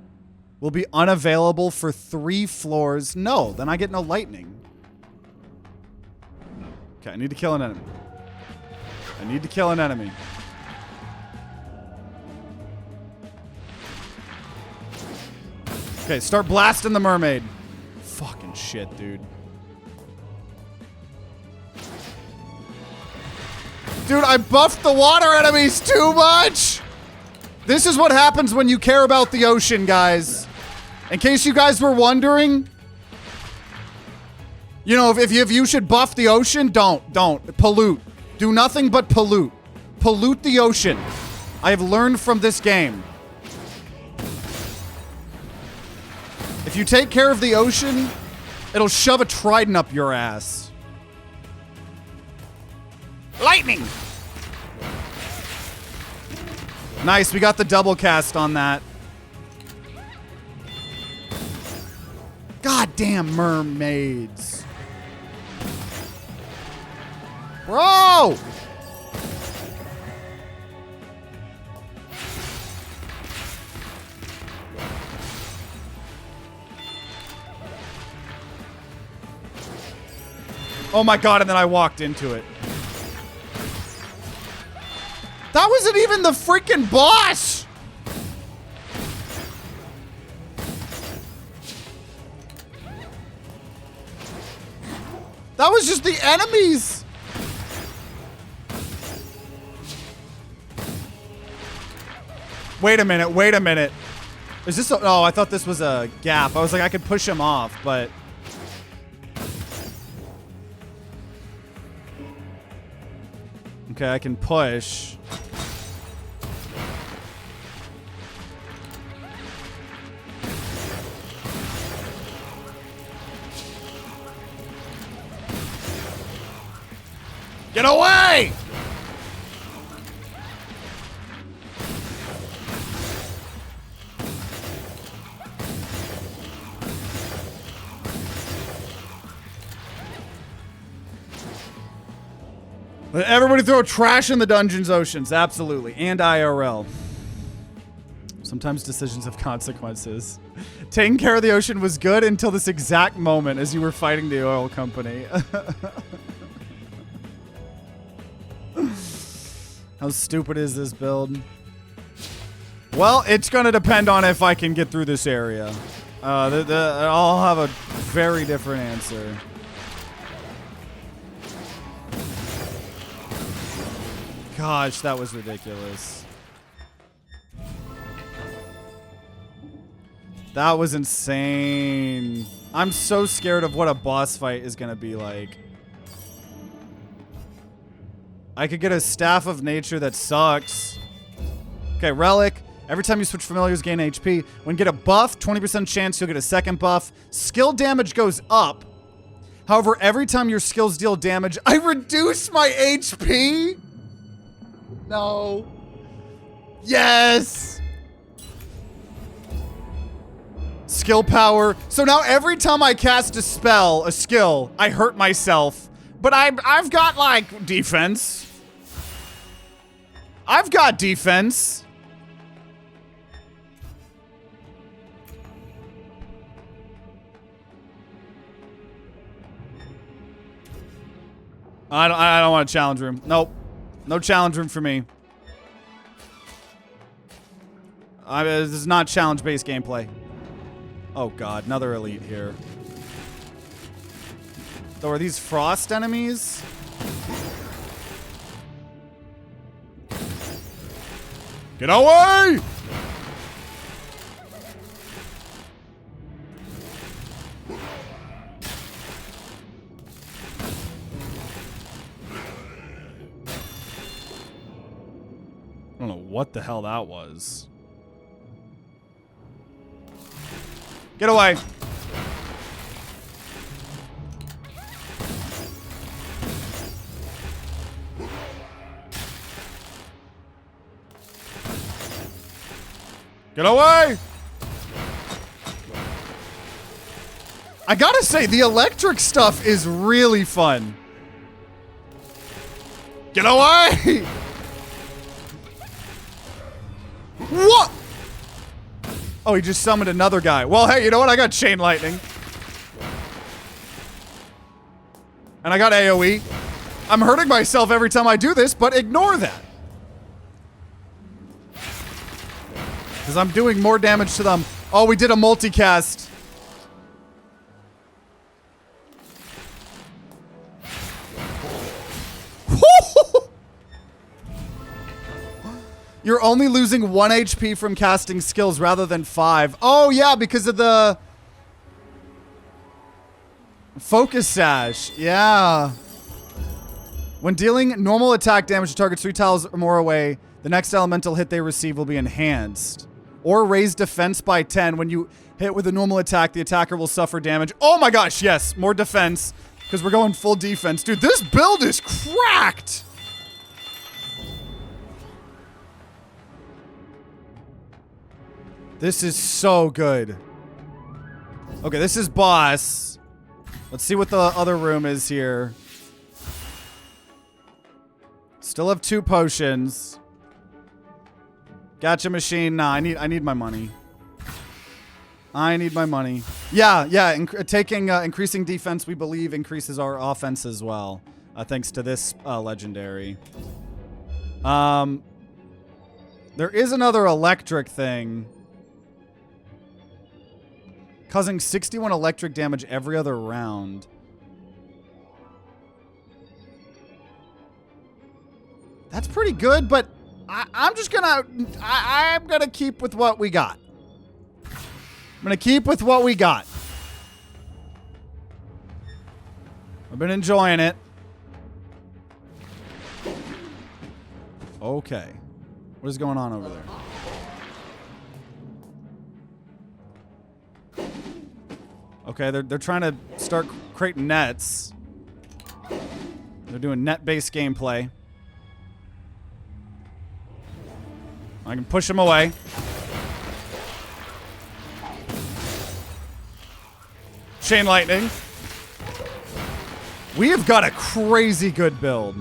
will be unavailable for 3 floors. No, then I get no lightning. Okay, I need to kill an enemy. I need to kill an enemy. Okay, start blasting the mermaid. Fucking shit, dude. Dude, I buffed the water enemies too much! This is what happens when you care about the ocean, guys. In case you guys were wondering, you know, if you should buff the ocean, don't. Pollute. Do nothing but pollute. Pollute the ocean. I have learned from this game. If you take care of the ocean, it'll shove a trident up your ass. Lightning! Nice, we got the double cast on that. Goddamn mermaids. Bro! Oh my god, and then I walked into it. That wasn't even the freaking boss! That was just the enemies! Wait a minute. Is this a... Oh, I thought this was a gap. I was like, I could push him off, but... Okay, I can push. Get away! Let everybody throw trash in the dungeons, oceans. Absolutely. And IRL. Sometimes decisions have consequences. Taking care of the ocean was good until this exact moment as you were fighting the oil company. How stupid is this build? Well, it's going to depend on if I can get through this area. I'll have a very different answer. Gosh, that was ridiculous. That was insane. I'm so scared of what a boss fight is gonna be like. I could get a Staff of Nature that sucks. Okay, Relic. Every time you switch familiars, gain HP. When you get a buff, 20% chance you'll get a second buff. Skill damage goes up. However, every time your skills deal damage, I reduce my HP? No. Yes! Skill power. So now every time I cast a spell, a skill, I hurt myself. But I've got, like, defense. I've got defense. I don't want a challenge room. Nope. No challenge room for me. This is not challenge-based gameplay. Oh god, another elite here. So are these frost enemies? Get away! I don't know what the hell that was. Get away. Get away! I gotta say, the electric stuff is really fun. Get away! What? Oh, he just summoned another guy. Well, hey, you know what? I got Chain Lightning. And I got AoE. I'm hurting myself every time I do this, but ignore that. Because I'm doing more damage to them. Oh, we did a multicast. You're only losing 1 HP from casting skills rather than 5. Oh, yeah, because of the focus sash. Yeah. When dealing normal attack damage to targets 3 tiles or more away, the next elemental hit they receive will be enhanced. Or raise defense by 10. When you hit with a normal attack, the attacker will suffer damage. Oh my gosh, yes. More defense. Because we're going full defense. Dude, this build is cracked. This is so good. Okay, this is boss. Let's see what the other room is here. Still have 2 potions. Gotcha machine. Nah, I need my money. I need my money. Yeah. Increasing defense, we believe, increases our offense as well. Thanks to this legendary. There is another electric thing. Causing 61 electric damage every other round. That's pretty good, but I'm just gonna... I'm gonna keep with what we got. I'm gonna keep with what we got. I've been enjoying it. Okay. What is going on over there? Okay, they're trying to start creating nets. They're doing net-based gameplay. I can push them away. Chain lightning. We have got a crazy good build.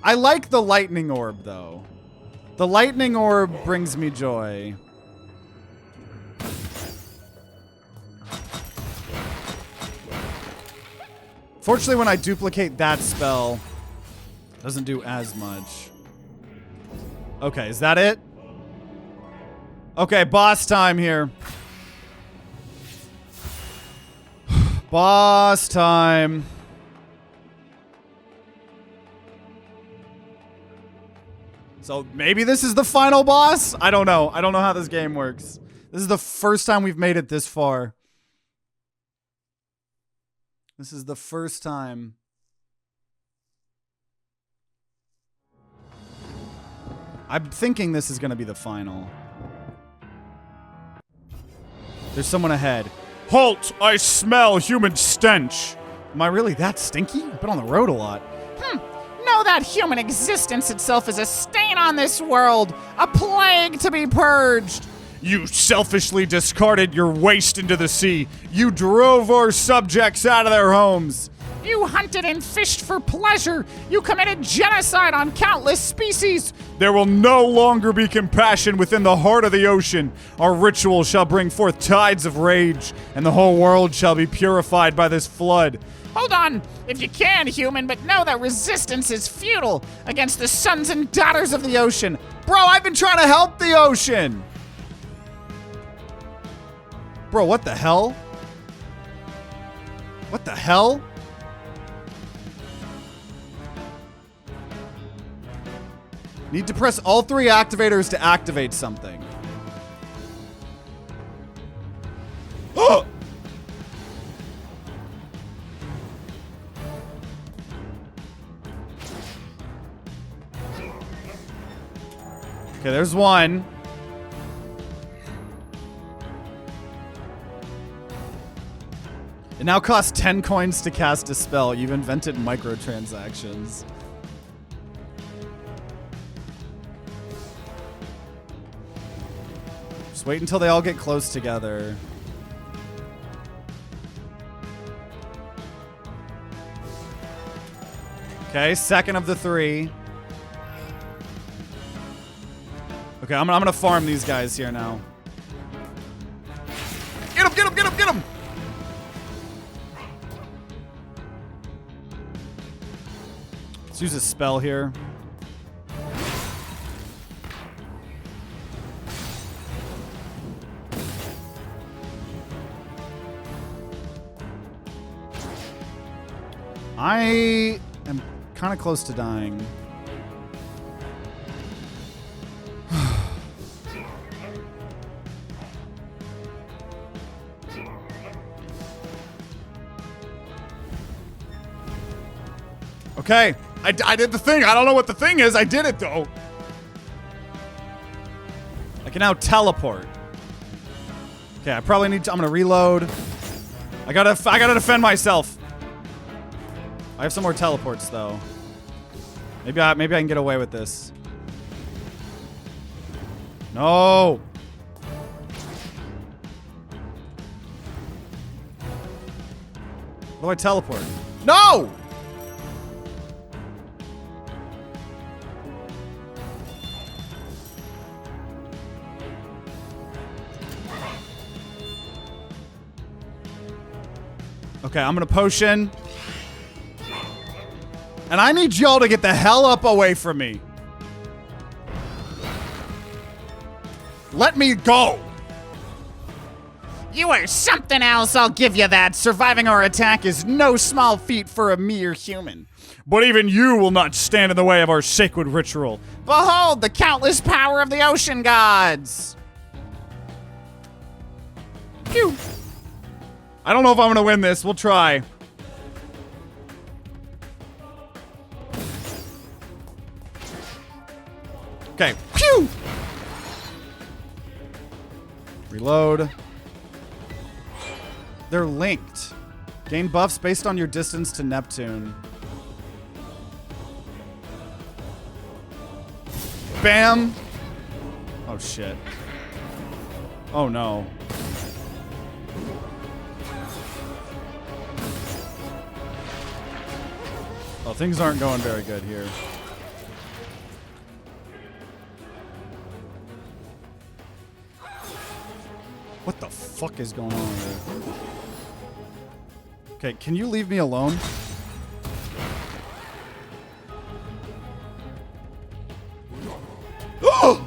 I like the lightning orb, though. The lightning orb brings me joy. Fortunately, when I duplicate that spell, it doesn't do as much. Okay, is that it? Okay, boss time here. Boss time. So maybe this is the final boss? I don't know. I don't know how this game works. This is the first time we've made it this far. This is the first time. I'm thinking this is going to be the final. There's someone ahead. Halt! I smell human stench. Am I really that stinky? I've been on the road a lot. Know that human existence itself is a stain on this world, a plague to be purged. You selfishly discarded your waste into the sea. You drove our subjects out of their homes. You hunted and fished for pleasure. You committed genocide on countless species. There will no longer be compassion within the heart of the ocean. Our ritual shall bring forth tides of rage, and the whole world shall be purified by this flood. Hold on, if you can, human, but know that resistance is futile against the sons and daughters of the ocean. Bro, I've been trying to help the ocean. Bro, what the hell? What the hell? Need to press all 3 activators to activate something. Oh! Okay, there's one. It now costs 10 coins to cast a spell. You've invented microtransactions. Just wait until they all get close together. Okay, second of the 3. Okay, I'm gonna farm these guys here now. Get him, get him, get him, get him! Let's use a spell here. I am kind of close to dying. Okay, I did the thing. I don't know what the thing is. I did it though. I can now teleport. Okay, I probably need to. I'm gonna reload. I gotta defend myself. I have some more teleports though. Maybe I can get away with this. No. How do I teleport? No! Okay, I'm gonna potion. And I need y'all to get the hell up away from me. Let me go. You are something else, I'll give you that. Surviving our attack is no small feat for a mere human. But even you will not stand in the way of our sacred ritual. Behold the countless power of the ocean gods. Phew. I don't know if I'm gonna win this. We'll try. Okay. Phew! Reload. They're linked. Gain buffs based on your distance to Neptune. Bam! Oh shit. Oh no. Oh, things aren't going very good here. What the fuck is going on here? Okay, can you leave me alone? Oh!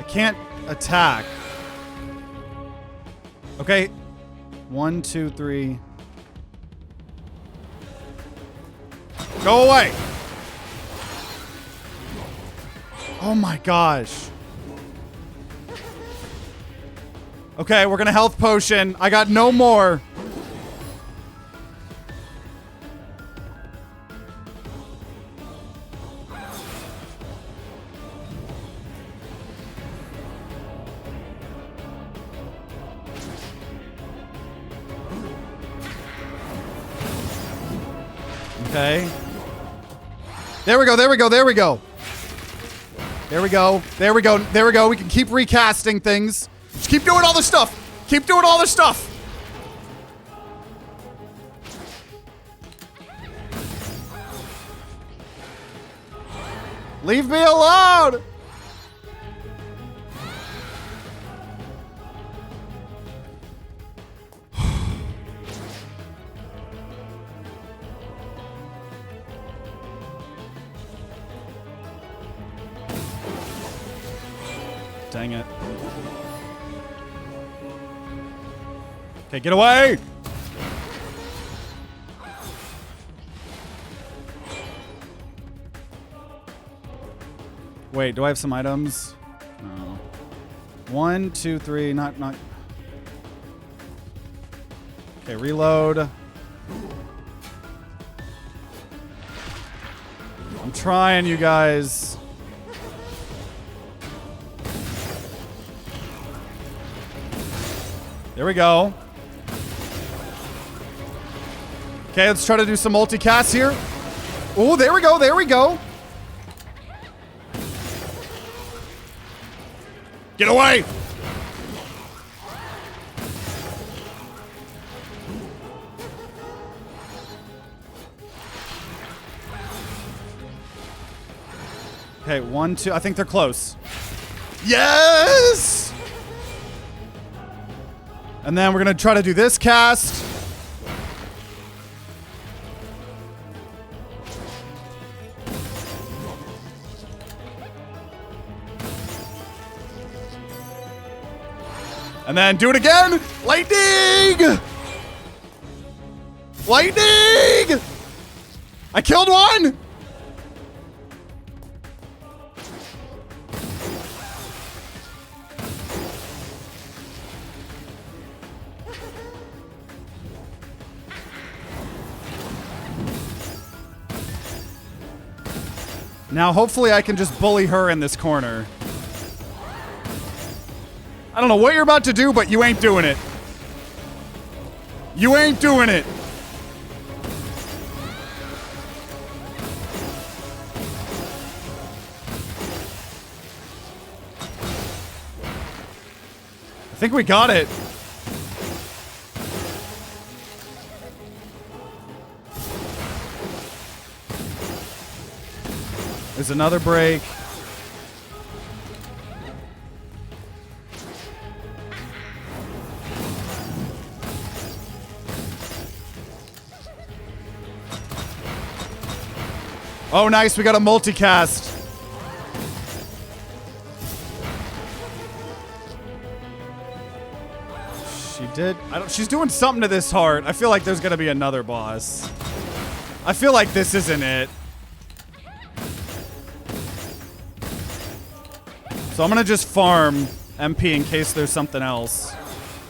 can't attack. Okay. 1, 2, 3. Go away. Oh my gosh. Okay, we're gonna health potion. I got no more. Okay. There we go, there we go, there we go. There we go, there we go, there we go. We can keep recasting things. Just keep doing all the stuff. Keep doing all the stuff. Leave me alone. Dang it. Okay, get away! Wait, do I have some items? No. 1, 2, 3, not. Okay, reload. I'm trying, you guys. There we go. Okay, let's try to do some multicast here. Oh, there we go, there we go. Get away! Okay, 1, 2, I think they're close. Yes! And then we're gonna try to do this cast. And then do it again! Lightning! Lightning! I killed one! Now, hopefully I can just bully her in this corner. I don't know what you're about to do, but you ain't doing it. You ain't doing it. I think we got it. There's another break. Oh, nice. We got a multicast. She did. She's doing something to this heart. I feel like there's going to be another boss. I feel like this isn't it. So I'm going to just farm MP in case there's something else.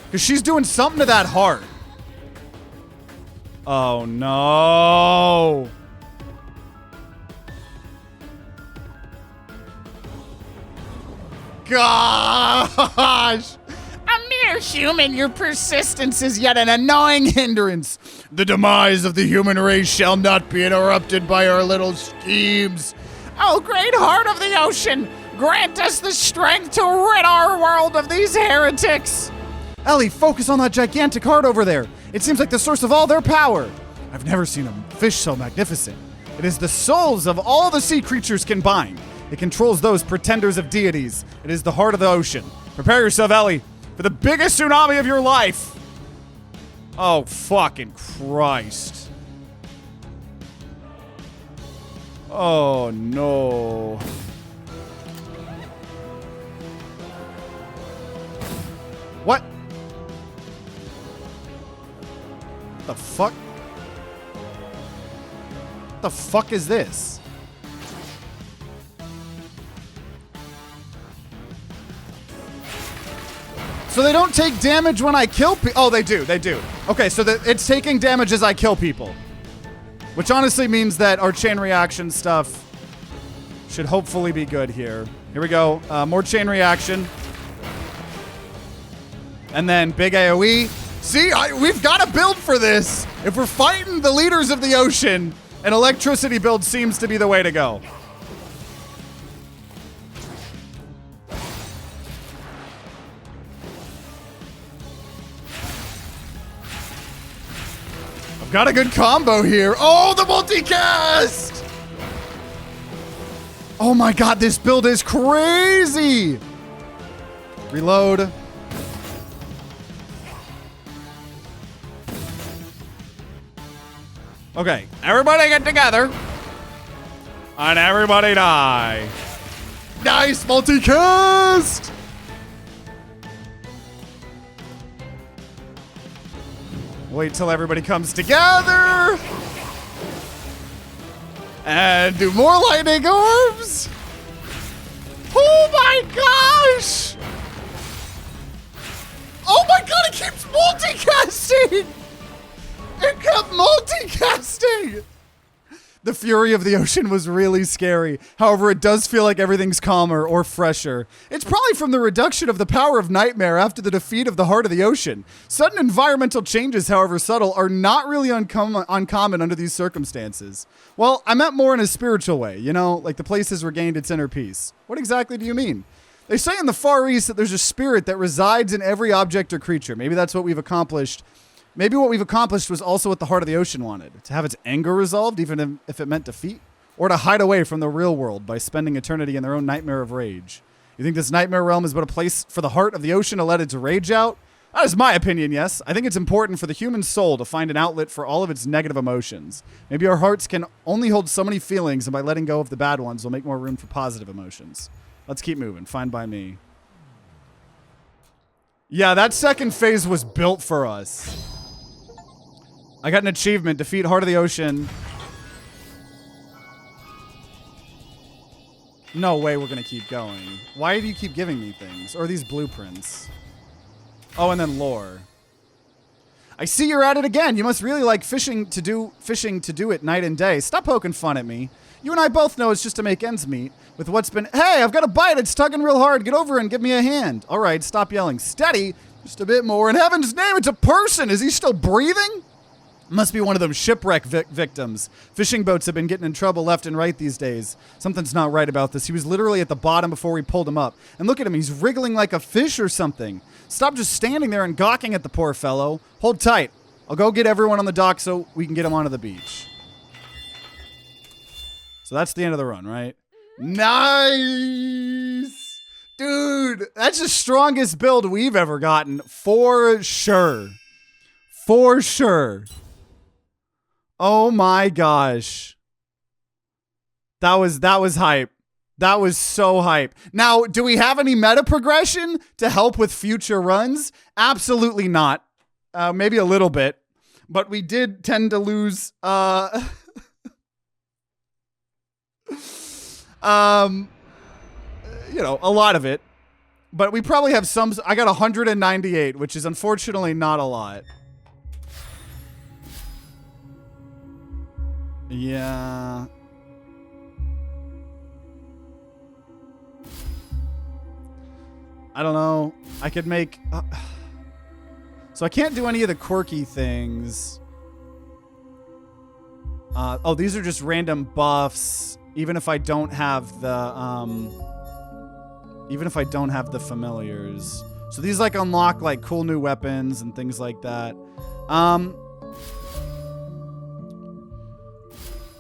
Because she's doing something to that heart. Oh, no. Gosh! A mere human, your persistence is yet an annoying hindrance. The demise of the human race shall not be interrupted by our little schemes. Oh, great heart of the ocean, grant us the strength to rid our world of these heretics. Ellie, focus on that gigantic heart over there. It seems like the source of all their power. I've never seen a fish so magnificent. It is the souls of all the sea creatures combined. It controls those pretenders of deities. It is the heart of the ocean. Prepare yourself, Ellie, for the biggest tsunami of your life. Oh, fucking Christ. Oh, no. What? The fuck? What the fuck is this? So they don't take damage when I kill people. Oh, they do. They do. Okay, so it's taking damage as I kill people. Which honestly means that our chain reaction stuff should hopefully be good here. Here we go. More chain reaction. And then big AoE. See, we've got a build for this. If we're fighting the leaders of the ocean, an electricity build seems to be the way to go. I've got a good combo here. Oh, the multicast! Oh my god, this build is crazy! Reload. Okay, everybody get together. And everybody die. Nice multicast! Wait till everybody comes together. And do more lightning orbs. Oh my gosh! Oh my god, it keeps multicasting! It kept multicasting! The fury of the ocean was really scary. However, it does feel like everything's calmer or fresher. It's probably from the reduction of the power of Nightmare after the defeat of the heart of the ocean. Sudden environmental changes, however subtle, are not really uncommon under these circumstances. Well, I meant more in a spiritual way, you know, like the place has regained its inner peace. What exactly do you mean? They say in the Far East that there's a spirit that resides in every object or creature. Maybe that's what we've accomplished. Maybe what we've accomplished was also what the heart of the ocean wanted. To have its anger resolved, even if it meant defeat. Or to hide away from the real world by spending eternity in their own nightmare of rage. You think this nightmare realm is but a place for the heart of the ocean to let its rage out? That is my opinion, yes. I think it's important for the human soul to find an outlet for all of its negative emotions. Maybe our hearts can only hold so many feelings, and by letting go of the bad ones, we'll make more room for positive emotions. Let's keep moving. Fine by me. Yeah, that second phase was built for us. I got an achievement. Defeat Heart of the Ocean. No way we're going to keep going. Why do you keep giving me things? Or are these blueprints? Oh, and then lore. I see you're at it again. You must really like fishing to do it night and day. Stop poking fun at me. You and I both know it's just to make ends meet. With what's been... Hey, I've got a bite. It's tugging real hard. Get over and give me a hand. All right, stop yelling. Steady. Just a bit more. In heaven's name, it's a person. Is he still breathing? Must be one of them shipwreck victims. Fishing boats have been getting in trouble left and right these days. Something's not right about this. He was literally at the bottom before we pulled him up. And look at him. He's wriggling like a fish or something. Stop just standing there and gawking at the poor fellow. Hold tight. I'll go get everyone on the dock so we can get him onto the beach. So that's the end of the run, right? Nice! Dude, that's the strongest build we've ever gotten. For sure. For sure. Oh my gosh. That was hype. That was so hype. Now, do we have any meta progression to help with future runs? Absolutely not. Maybe a little bit. But we did tend to lose you know, a lot of it. But we probably have some. I got 198, which is unfortunately not a lot. Yeah. I don't know. I could make... so I can't do any of the quirky things. Oh, these are just random buffs. Even if I don't have the... even if I don't have the familiars. So these like unlock like cool new weapons and things like that.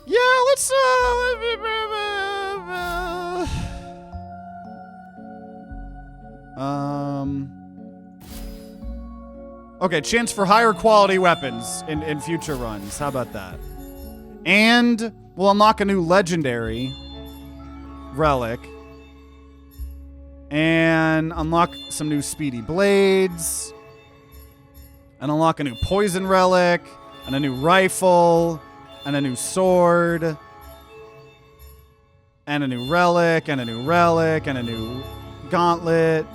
Yeah, let's okay, chance for higher quality weapons in future runs. How about that? And we'll unlock a new legendary relic. And unlock some new speedy blades. And unlock a new poison relic. And a new rifle. And a new sword. And a new relic. And a new relic. And a new gauntlet.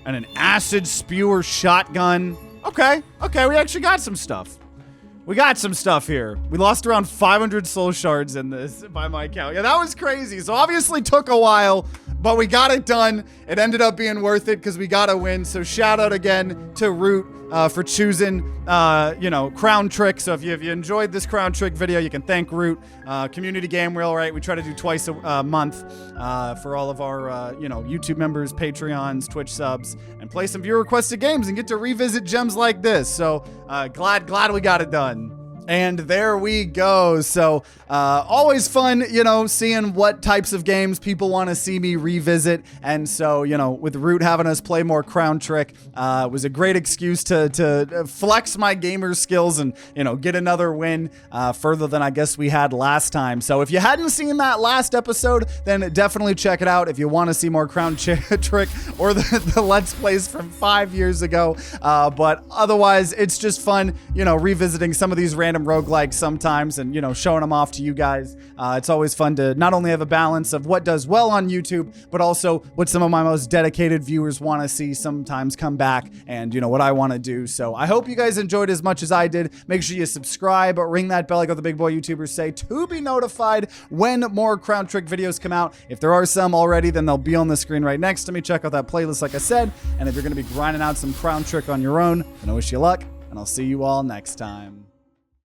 And an acid spewer shotgun. Okay, we actually got some stuff. We got some stuff here. We lost around 500 soul shards in this by my count. Yeah, that was crazy. So obviously took a while, but we got it done. It ended up being worth it because we got a win. So shout out again to Root for choosing, Crown Trick. So if you enjoyed this Crown Trick video, you can thank Root. Community game wheel, right? We try to do twice a month for all of our, YouTube members, Patreons, Twitch subs, and play some viewer requested games and get to revisit gems like this. So glad we got it done. And there we go. So always fun, seeing what types of games people want to see me revisit. And so, with Root having us play more Crown Trick, was a great excuse to flex my gamer skills and, get another win further than I guess we had last time. So if you hadn't seen that last episode, then definitely check it out if you want to see more Crown Trick or the Let's Plays from 5 years ago. But otherwise, it's just fun, revisiting some of these random roguelikes sometimes and, showing them off to you guys. It's always fun to not only have a balance of what does well on YouTube, but also what some of my most dedicated viewers want to see sometimes come back and, what I want to do. So I hope you guys enjoyed as much as I did. Make sure you subscribe, ring that bell like all the big boy YouTubers say to be notified when more Crown Trick videos come out. If there are some already, then they'll be on the screen right next to me. Check out that playlist like I said. And if you're going to be grinding out some Crown Trick on your own, then I wish you luck, and I'll see you all next time.